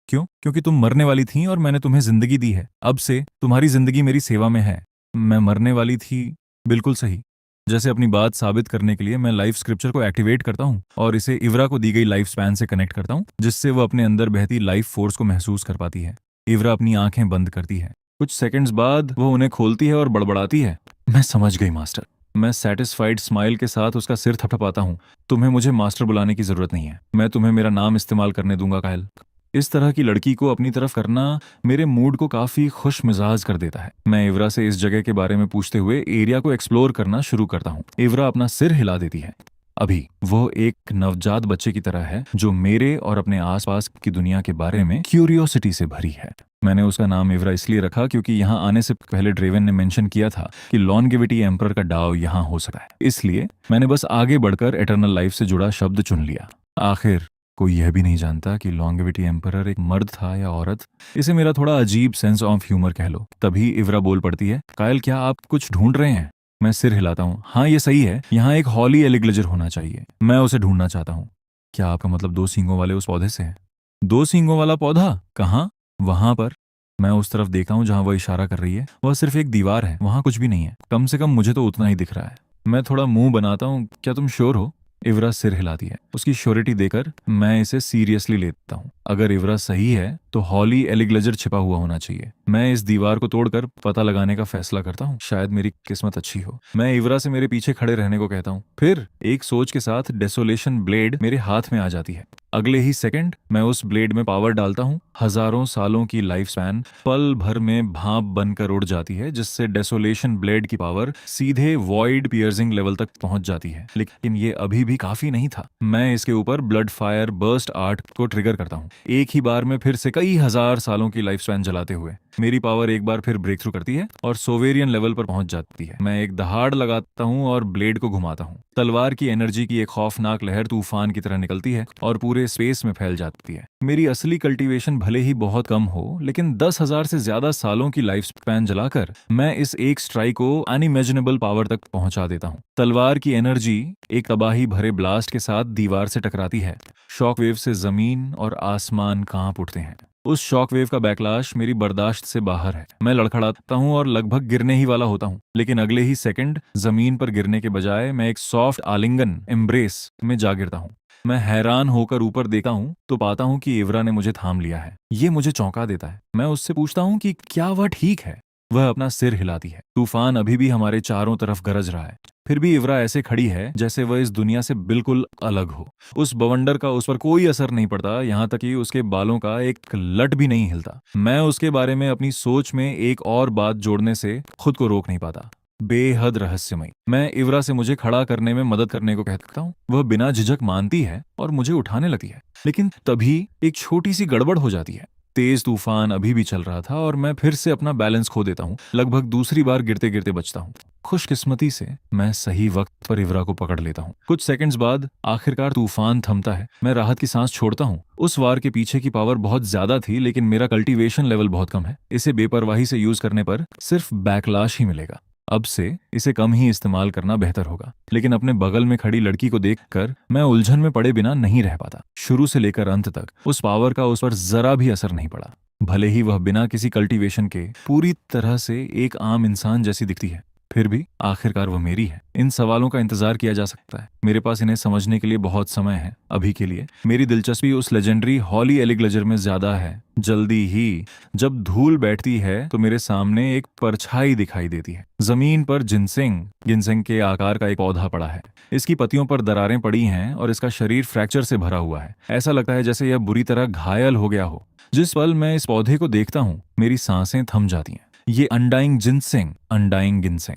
क्यों? क्योंकि तुम मरने वाली थी और मैंने तुम्हें जिंदगी दी है। अब से तुम्हारी जिंदगी मेरी सेवा में है। मैं मरने वाली थी, बिल्कुल सही। जैसे अपनी बात साबित करने के लिए मैं लाइफ स्क्रिप्चर को एक्टिवेट करता हूँ और इसे इवरा को दी गई लाइफ स्पैन से कनेक्ट करता हूँ, जिससे वो अपने अंदर बहती लाइफ फोर्स को महसूस कर पाती है। इवरा अपनी आंखें बंद करती है। कुछ सेकंड्स बाद वो उन्हें खोलती है और बड़बड़ाती है, मैं समझ गई मास्टर। मैं सेटिस्फाइड स्माइल के साथ उसका सिर थपथपाता हूँ। तुम्हें मुझे मास्टर बुलाने की जरूरत नहीं है। मैं तुम्हें मेरा नाम इस्तेमाल करने दूंगा कायल। इस तरह की लड़की को अपनी तरफ करना मेरे मूड को काफी खुश मिजाज कर देता है। मैं इवरा से इस जगह के बारे में पूछते हुए एरिया को एक्सप्लोर करना शुरू करता हूँ। इवरा अपना सिर हिला देती है। अभी वो एक नवजात बच्चे की तरह है जो मेरे और अपने आसपास की दुनिया के बारे में क्यूरियोसिटी से भरी है। मैंने उसका नाम इवरा इसलिए रखा क्योंकि यहाँ आने से पहले ड्रेवन ने मेंशन किया था कि लॉन्गेविटी एम्परर का डाव यहाँ हो सकता है, इसलिए मैंने बस आगे बढ़कर एटर्नल लाइफ से जुड़ा शब्द चुन लिया। आखिर कोई यह भी नहीं जानता कि लॉन्गेविटी एम्परर एक मर्द था या औरत। इसे मेरा थोड़ा अजीब सेंस ऑफ ह्यूमर कह लो। तभी इवरा बोल पड़ती है, कायल क्या आप कुछ ढूंढ रहे हैं? मैं सिर हिलाता हूँ। हाँ ये सही है, यहाँ एक हॉली एलिग्लेजर होना चाहिए, मैं उसे ढूंढना चाहता हूँ। क्या आपका मतलब दो सींगों वाले उस पौधे से है? दो सींगों वाला पौधा कहाँ? वहां पर। मैं उस तरफ देखता हूँ जहां वह इशारा कर रही है। वह सिर्फ एक दीवार है, वहां कुछ भी नहीं है। कम से कम मुझे तो उतना ही दिख रहा है। मैं थोड़ा मुंह बनाता हूँ, क्या तुम श्योर हो? इवरा सिर हिलाती है। उसकी श्योरिटी देकर मैं इसे सीरियसली लेता हूँ। अगर इवरा सही है तो हॉली एलिग्लेजर छिपा हुआ होना चाहिए। मैं इस दीवार को तोड़कर पता लगाने का फैसला करता हूँ। शायद मेरी किस्मत अच्छी हो। मैं इवरा से मेरे पीछे खड़े रहने को कहता हूँ। फिर एक सोच के साथ डेसोलेशन ब्लेड मेरे हाथ में आ जाती है। अगले ही सेकंड मैं उस ब्लेड में पावर डालता हूँ। हजारों सालों की लाइफ स्पैन पल भर में भाप बनकर उड़ जाती है, जिससे डेसोलेशन ब्लेड की पावर सीधे वॉइड पियर्सिंग लेवल तक पहुंच जाती है। लेकिन ये अभी भी काफी नहीं था। मैं इसके ऊपर ब्लड फायर बर्स्ट आर्ट को ट्रिगर करता हूँ। एक ही बार में फिर से कई हजार सालों की लाइफ स्पैन जलाते हुए मेरी पावर एक बार फिर ब्रेक थ्रू करती है और सोवेरियन लेवल पर पहुंच जाती है। मैं एक दहाड़ लगाता हूं और ब्लेड को घुमाता हूं। तलवार की एनर्जी की एक खौफनाक लहर तूफान की तरह निकलती है और पूरे स्पेस में फैल जाती है। मेरी असली कल्टीवेशन भले ही बहुत कम हो, लेकिन 10,000 से ज्यादा सालों की लाइफ स्पैन जलाकर मैं इस एक स्ट्राइक को अनइमेजिनेबल पावर तक पहुंचा देता हूं। तलवार की एनर्जी एक तबाही भरे ब्लास्ट के साथ दीवार से टकराती है। शॉकवेव से जमीन और आसमान कांप उठते हैं। उस शॉकवेव का बैकलाश मेरी बर्दाश्त से बाहर है। मैं लड़खड़ाता हूं और लगभग गिरने ही वाला होता हूं, लेकिन अगले ही सेकंड जमीन पर गिरने के बजाय मैं एक सॉफ्ट आलिंगन एम्ब्रेस में जा गिरता हूं। मैं हैरान होकर ऊपर देखता हूं तो पाता हूं कि इवरा ने मुझे थाम लिया है। ये मुझे चौंका देता है। मैं उससे पूछता हूं कि क्या वह ठीक है। वह अपना सिर हिलाती है। तूफान अभी भी हमारे चारों तरफ गरज रहा है, फिर भी इवरा ऐसे खड़ी है जैसे वह इस दुनिया से बिल्कुल अलग हो। उस बवंडर का उस पर कोई असर नहीं पड़ता, यहाँ तक कि उसके बालों का एक लट भी नहीं हिलता। मैं उसके बारे में अपनी सोच में एक और बात जोड़ने से खुद को रोक नहीं पाता। बेहद रहस्यमय। मैं इवरा से मुझे खड़ा करने में मदद करने को कहता हूँ। वह बिना झिझक मानती है और मुझे उठाने लगती है, लेकिन तभी एक छोटी सी गड़बड़ हो जाती है। तेज तूफान अभी भी चल रहा था और मैं फिर से अपना बैलेंस खो देता हूँ। लगभग दूसरी बार गिरते गिरते बचता हूँ। खुशकिस्मती से मैं सही वक्त पर इवरा को पकड़ लेता हूँ। कुछ सेकंड्स बाद आखिरकार तूफान थमता है। मैं राहत की सांस छोड़ता हूँ। उस वार के पीछे की पावर बहुत ज्यादा थी, लेकिन मेरा कल्टीवेशन लेवल बहुत कम है। इसे बेपरवाही से यूज करने पर सिर्फ बैकलाश ही मिलेगा। अब से इसे कम ही इस्तेमाल करना बेहतर होगा। लेकिन अपने बगल में खड़ी लड़की को देखकर मैं उलझन में पड़े बिना नहीं रह पाता। शुरू से लेकर अंत तक उस पावर का उस पर जरा भी असर नहीं पड़ा। भले ही वह बिना किसी कल्टीवेशन के पूरी तरह से एक आम इंसान जैसी दिखती है, फिर भी आखिरकार वह मेरी है। इन सवालों का इंतजार किया जा सकता है। मेरे पास इन्हें समझने के लिए बहुत समय है। अभी के लिए मेरी दिलचस्पी उस लेजेंडरी हॉली एलिग्लेजर में ज्यादा है। जल्दी ही जब धूल बैठती है तो मेरे सामने एक परछाई दिखाई देती है। जमीन पर जिनसेंग के आकार का एक पौधा पड़ा है। इसकी पत्तियों पर दरारें पड़ी हैं और इसका शरीर फ्रैक्चर से भरा हुआ है। ऐसा लगता है जैसे यह बुरी तरह घायल हो गया हो। जिस पल मैं इस पौधे को देखता हूँ मेरी सांसें थम जाती हैं। ये अनडाइंग जिनसेंग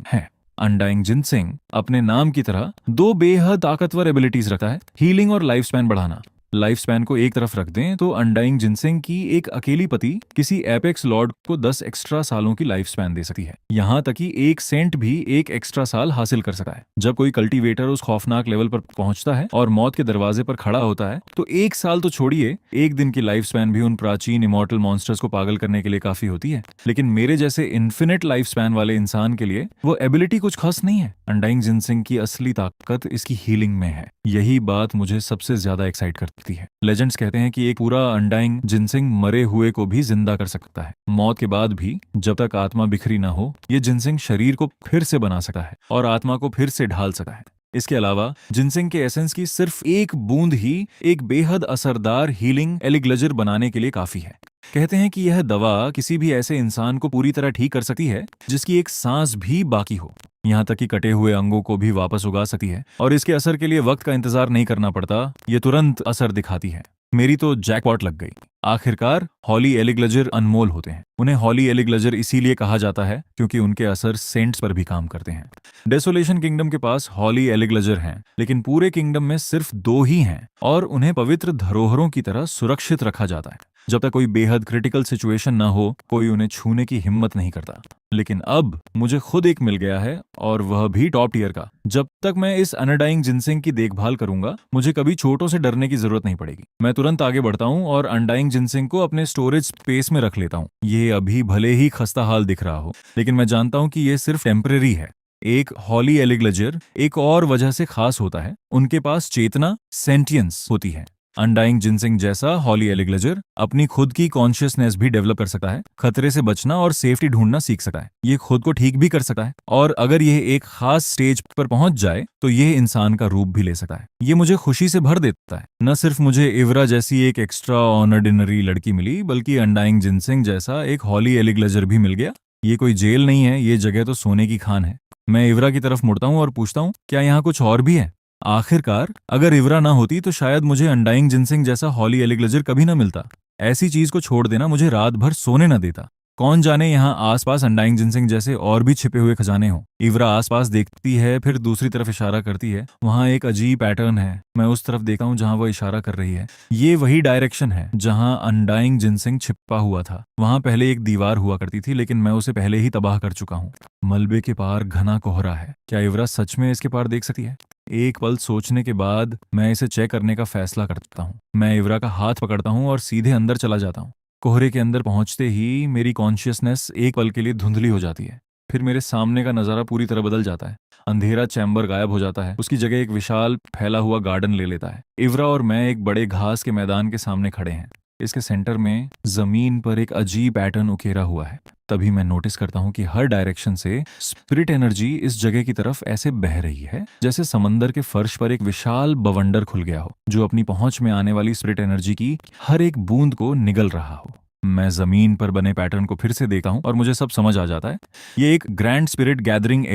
है। अनडाइंग जिनसेंग अपने नाम की तरह दो बेहद ताकतवर एबिलिटीज रखता है, हीलिंग और लाइफ स्पैन बढ़ाना। लाइफ स्पैन को एक तरफ रख दें तो अनडाइंग जिनसेंग की एक अकेली पति किसी एपेक्स लॉर्ड को 10 एक्स्ट्रा सालों की लाइफ स्पैन दे सकती है। यहाँ तक कि एक सेंट भी एक एक्स्ट्रा साल हासिल कर सकता है। जब कोई कल्टीवेटर उस खौफनाक लेवल पर पहुंचता है और मौत के दरवाजे पर खड़ा होता है तो 1 साल तो छोड़िए, एक दिन की लाइफ स्पैन भी उन प्राचीन इमॉर्टल मॉन्स्टर्स को पागल करने के लिए काफी होती है। लेकिन मेरे जैसे इन्फिनिट लाइफ स्पैन वाले इंसान के लिए वो एबिलिटी कुछ खास नहीं है। अनडाइंग जिनसेंग की असली ताकत इसकी हीलिंग में है। यही बात मुझे सबसे ज्यादा एक्साइट करती है। लेजेंड्स कहते हैं कि एक पूरा अनडाइंग जिनसेंग मरे हुए को भी जिंदा कर सकता है। मौत के बाद भी जब तक आत्मा बिखरी ना हो, ये जिनसेंग शरीर को फिर से बना सकता है और आत्मा को फिर से ढाल सकता है। इसके अलावा जिनसेंग के एसेंस की सिर्फ एक बूंद ही एक बेहद असरदार हीलिंग एलिग्लेजर बनाने के लिए काफी है। कहते हैं कि यह दवा किसी भी ऐसे इंसान को पूरी तरह ठीक कर सकती है जिसकी एक सांस भी बाकी हो, यहाँ तक कि कटे हुए अंगों को भी वापस उगा सकती है। और इसके असर के लिए वक्त का इंतजार नहीं करना पड़ता, ये तुरंत असर दिखाती है। मेरी तो जैकपॉट लग गई। आखिरकार हॉली एलिग्लेजर अनमोल होते हैं। उन्हें हॉली एलिग्लेजर इसीलिए कहा जाता है क्योंकि उनके असर सेंट्स पर भी काम करते हैं। डेसोलेशन किंगडम के पास हॉली एलिग्लेजर हैं, लेकिन पूरे किंगडम में सिर्फ 2 ही हैं और उन्हें पवित्र धरोहरों की तरह सुरक्षित रखा जाता है। जब तक कोई बेहद क्रिटिकल सिचुएशन ना हो, कोई उन्हें छूने की हिम्मत नहीं करता। लेकिन अब मुझे खुद एक मिल गया है, और वह भी टॉप टियर का। जब तक मैं इस अनडाइंग जिनसिंग की देखभाल करूंगा, मुझे कभी चोटों से डरने की जरूरत नहीं पड़ेगी। मैं तुरंत आगे बढ़ता हूं और अनडाइंग जिनसिंग को अपने स्टोरेज स्पेस में रख लेता हूं। ये अभी भले ही खस्ता हाल दिख रहा हो, लेकिन मैं जानता हूं कि ये सिर्फ टेम्परेरी है। एक हॉली एलिग्लेजर एक और वजह से खास होता है, उनके पास चेतना, सेंटियंस होती है। अनडाइंग जिनसिंग जैसा हॉली एलिग्लेजर अपनी खुद की कॉन्शियसनेस भी डेवलप कर सकता है, खतरे से बचना और सेफ्टी ढूंढना सीख सकता है। ये खुद को ठीक भी कर सकता है, और अगर यह एक खास स्टेज पर पहुंच जाए तो यह इंसान का रूप भी ले सकता है। ये मुझे खुशी से भर देता है। न सिर्फ मुझे इवरा जैसी एक एक्स्ट्रा ऑर्डिनरी लड़की मिली, बल्कि अनडाइंग जिनसिंग जैसा एक हॉली एलिग्लेजर भी मिल गया। ये कोई जेल नहीं है, ये जगह तो सोने की खान है। मैं इवरा की तरफ मुड़ता हूँ और पूछता हूँ, क्या यहाँ कुछ और भी है? आखिरकार अगर इवरा ना होती तो शायद मुझे अनडाइंग जिनसिंग जैसा हॉली एलिग्लेजर कभी ना मिलता। ऐसी चीज को छोड़ देना मुझे रात भर सोने न देता। कौन जाने यहाँ आसपास अनडाइंग जिनसिंग जैसे और भी छिपे हुए खजाने हों। इवरा आसपास देखती है, फिर दूसरी तरफ इशारा करती है। वहाँ एक अजीब पैटर्न है। मैं उस तरफ देखता हूँ जहाँ वह इशारा कर रही है। ये वही डायरेक्शन है जहाँ अनडाइंग जिनसिंग छिपा हुआ था। वहाँ पहले एक दीवार हुआ करती थी, लेकिन मैं उसे पहले ही तबाह कर चुका हूँ। मलबे के पार घना कोहरा है। क्या इवरा सच में इसके पार देख सकती है? एक पल सोचने के बाद मैं इसे चेक करने का फैसला करता हूँ। मैं इवरा का हाथ पकड़ता हूँ और सीधे अंदर चला जाता हूँ। कोहरे के अंदर पहुंचते ही मेरी कॉन्शियसनेस एक पल के लिए धुंधली हो जाती है। फिर मेरे सामने का नजारा पूरी तरह बदल जाता है। अंधेरा चैम्बर गायब हो जाता है, उसकी जगह एक विशाल फैला हुआ गार्डन ले लेता है। इवरा और मैं एक बड़े घास के मैदान के सामने खड़े हैं। इसके सेंटर में जमीन पर एक अजीब पैटर्न उकेरा हुआ है। तभी मैं नोटिस करता हूँ कि हर डायरेक्शन से स्पिरिट एनर्जी इस जगह की तरफ ऐसे बह रही है जैसे समंदर के फर्श पर एक विशाल बवंडर खुल गया हो, जो अपनी पहुंच में आने वाली स्पिरिट एनर्जी की हर एक बूंद को निगल रहा हो। मैं जमीन पर बने पैटर्न को फिर से देखता हूं और मुझे सब समझ आ जाता है। ये एक ग्रैंड स्पिरिट गैदरिंग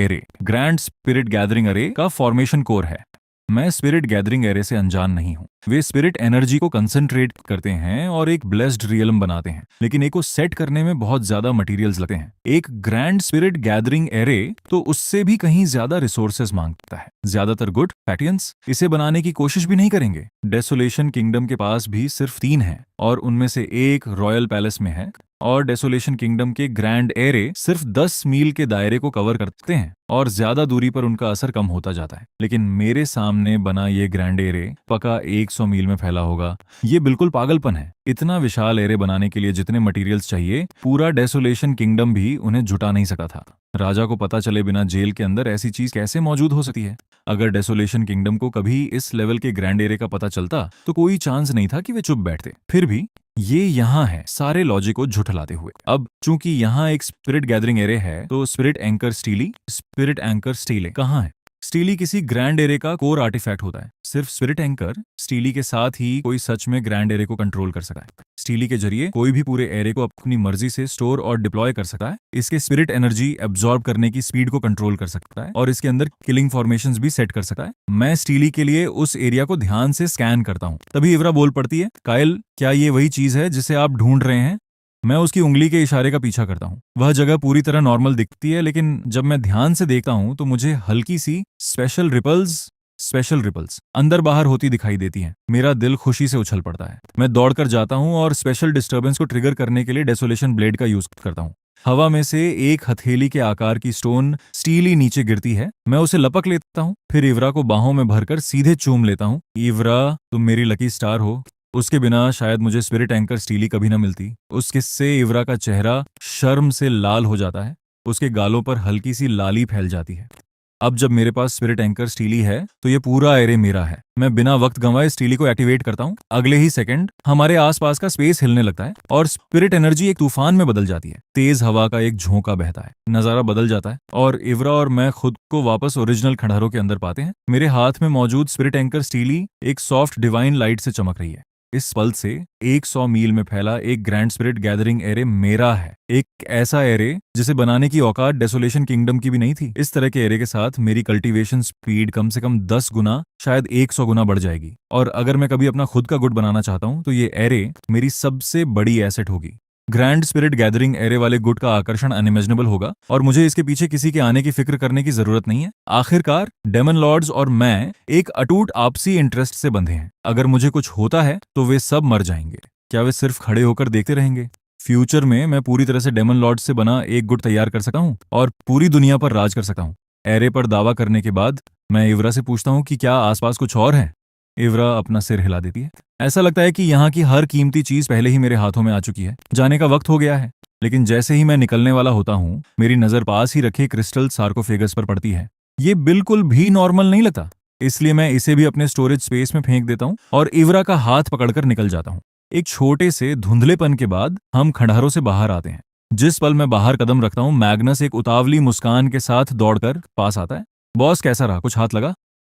एरे का फॉर्मेशन कोर है। मैं स्पिरिट गैदरिंग एरे से अनजान नहीं हूं। वे स्पिरिट एनर्जी को कंसंट्रेट करते हैं और एक ब्लेस्ड रियलम बनाते हैं, लेकिन एक को सेट करने में बहुत ज्यादा मटेरियल्स लगते हैं। एक ग्रैंड स्पिरिट गैदरिंग एरे तो उससे भी कहीं ज्यादा रिसोर्सेज मांगता है। ज्यादातर गुड पैटियंस इसे बनाने की कोशिश भी नहीं करेंगे। डेसोलेशन किंगडम के पास भी सिर्फ 3 हैं, और उनमें से एक रॉयल पैलेस में है। और डेसोलेशन किंगडम के ग्रैंड एरे सिर्फ 10 मील के दायरे को कवर करते हैं, और ज्यादा दूरी पर उनका असर कम होता जाता है। लेकिन मेरे सामने बना ये ग्रैंड एरे पक्का 100 मील में फैला होगा। ये बिल्कुल पागलपन है। इतना विशाल एरे बनाने के लिए जितने मटेरियल्स चाहिए, पूरा डेसोलेशन किंगडम भी उन्हें जुटा नहीं सका था। राजा को पता चले बिना जेल के अंदर ऐसी चीज कैसे मौजूद हो सकती है? अगर डेसोलेशन किंगडम को कभी इस लेवल के ग्रैंड एरे का पता चलता तो कोई चांस नहीं था कि वे चुप बैठते। फिर भी ये यहाँ है, सारे लॉजिक को झुठलाते हुए। अब चूंकि यहाँ एक स्पिरिट गैदरिंग एरे है, तो स्पिरिट एंकर स्टीली कहाँ है? स्टीली किसी ग्रैंड एरे का कोर आर्टिफैक्ट होता है। सिर्फ स्पिरिट एंकर स्टीली के साथ ही कोई सच में ग्रैंड एरे को कंट्रोल कर सकता है। स्टीली के जरिए कोई भी पूरे एरे को अपनी मर्जी से स्टोर और डिप्लॉय कर सकता है। इसके स्पिरिट एनर्जी एब्जॉर्ब करने की स्पीड को कंट्रोल कर सकता है, और इसके अंदर किलिंग फॉर्मेशंस भी सेट कर सकता है। मैं स्टीली के लिए उस एरिया को ध्यान से स्कैन करता हूँ। तभी इवरा बोल पड़ती है, कायल, क्या ये वही चीज है जिसे आप ढूंढ रहे हैं? मैं उसकी उंगली के इशारे का पीछा करता हूँ। वह जगह पूरी तरह नॉर्मल दिखती है, लेकिन जब मैं ध्यान से देखता हूँ तो मुझे हल्की सी स्पेशल रिपल्स अंदर बाहर होती दिखाई देती हैं। मेरा दिल खुशी से उछल पड़ता है। मैं दौड़कर जाता हूँ और स्पेशल डिस्टर्बेंस को ट्रिगर करने के लिए डेसोलेशन ब्लेड का यूज करता हूँ। हवा में से एक हथेली के आकार की स्टोन स्टीली नीचे गिरती है। मैं उसे लपक लेता हूँ, फिर इवरा को बाहों में भरकर सीधे चूम लेता हूँ। इवरा, तुम मेरी लकी स्टार हो। उसके बिना शायद मुझे स्पिरिट एंकर स्टीली कभी ना मिलती। उस किस्से इवरा का चेहरा शर्म से लाल हो जाता है। उसके गालों पर हल्की सी लाली फैल जाती है। अब जब मेरे पास स्पिरिट एंकर स्टीली है तो ये पूरा एरे मेरा है। मैं बिना वक्त गंवाए स्टीली को एक्टिवेट करता हूँ। अगले ही सेकंड हमारे आसपास का स्पेस हिलने लगता है और स्पिरिट एनर्जी एक तूफान में बदल जाती है। तेज हवा का एक झोंका बहता है, नजारा बदल जाता है, और इवरा और मैं खुद को वापस ओरिजिनल खंडहरों के अंदर पाते हैं। मेरे हाथ में मौजूद स्पिरिट एंकर स्टीली एक सॉफ्ट डिवाइन लाइट से चमक रही है। इस पल से 100 मील में फैला एक ग्रैंड स्पिरिट गैदरिंग एरे मेरा है। एक ऐसा एरे जिसे बनाने की औकात डेसोलेशन किंगडम की भी नहीं थी। इस तरह के एरे के साथ मेरी कल्टीवेशन स्पीड कम से कम 10 गुना, शायद 100 गुना बढ़ जाएगी। और अगर मैं कभी अपना खुद का गुड बनाना चाहता हूँ तो ये एरे मेरी सबसे बड़ी एसेट होगी। ग्रैंड स्पिरिट गैदरिंग एरे वाले गुट का आकर्षण अनइमेजिनेबल होगा और मुझे इसके पीछे किसी के आने की फिक्र करने की जरूरत नहीं है। आखिरकार डेमन लॉर्ड्स और मैं एक अटूट आपसी इंटरेस्ट से बंधे हैं। अगर मुझे कुछ होता है तो वे सब मर जाएंगे। क्या वे सिर्फ खड़े होकर देखते रहेंगे? फ्यूचर में मैं पूरी तरह से डेमन लॉर्ड से बना एक गुट तैयार कर सकता हूँ और पूरी दुनिया पर राज कर सकता हूँ। एरे पर दावा करने के बाद मैं इवरा से पूछता हूँ कि क्या आसपास कुछ और है। इवरा अपना सिर हिला देती है। ऐसा लगता है कि यहाँ की हर कीमती चीज पहले ही मेरे हाथों में आ चुकी है। जाने का वक्त हो गया है। लेकिन जैसे ही मैं निकलने वाला होता हूँ, मेरी नजर पास ही रखे क्रिस्टल सार्कोफेगस पर पड़ती है। ये बिल्कुल भी नॉर्मल नहीं लगता, इसलिए मैं इसे भी अपने स्टोरेज स्पेस में फेंक देता हूँ और इवरा का हाथ पकड़कर निकल जाता हूँ। एक छोटे से धुंधलेपन के बाद हम खंडहरों से बाहर आते हैं। जिस पल मैं बाहर कदम रखता हूँ, मैग्नस एक उतावली मुस्कान के साथ दौड़कर पास आता है। बॉस, कैसा रहा? कुछ हाथ लगा?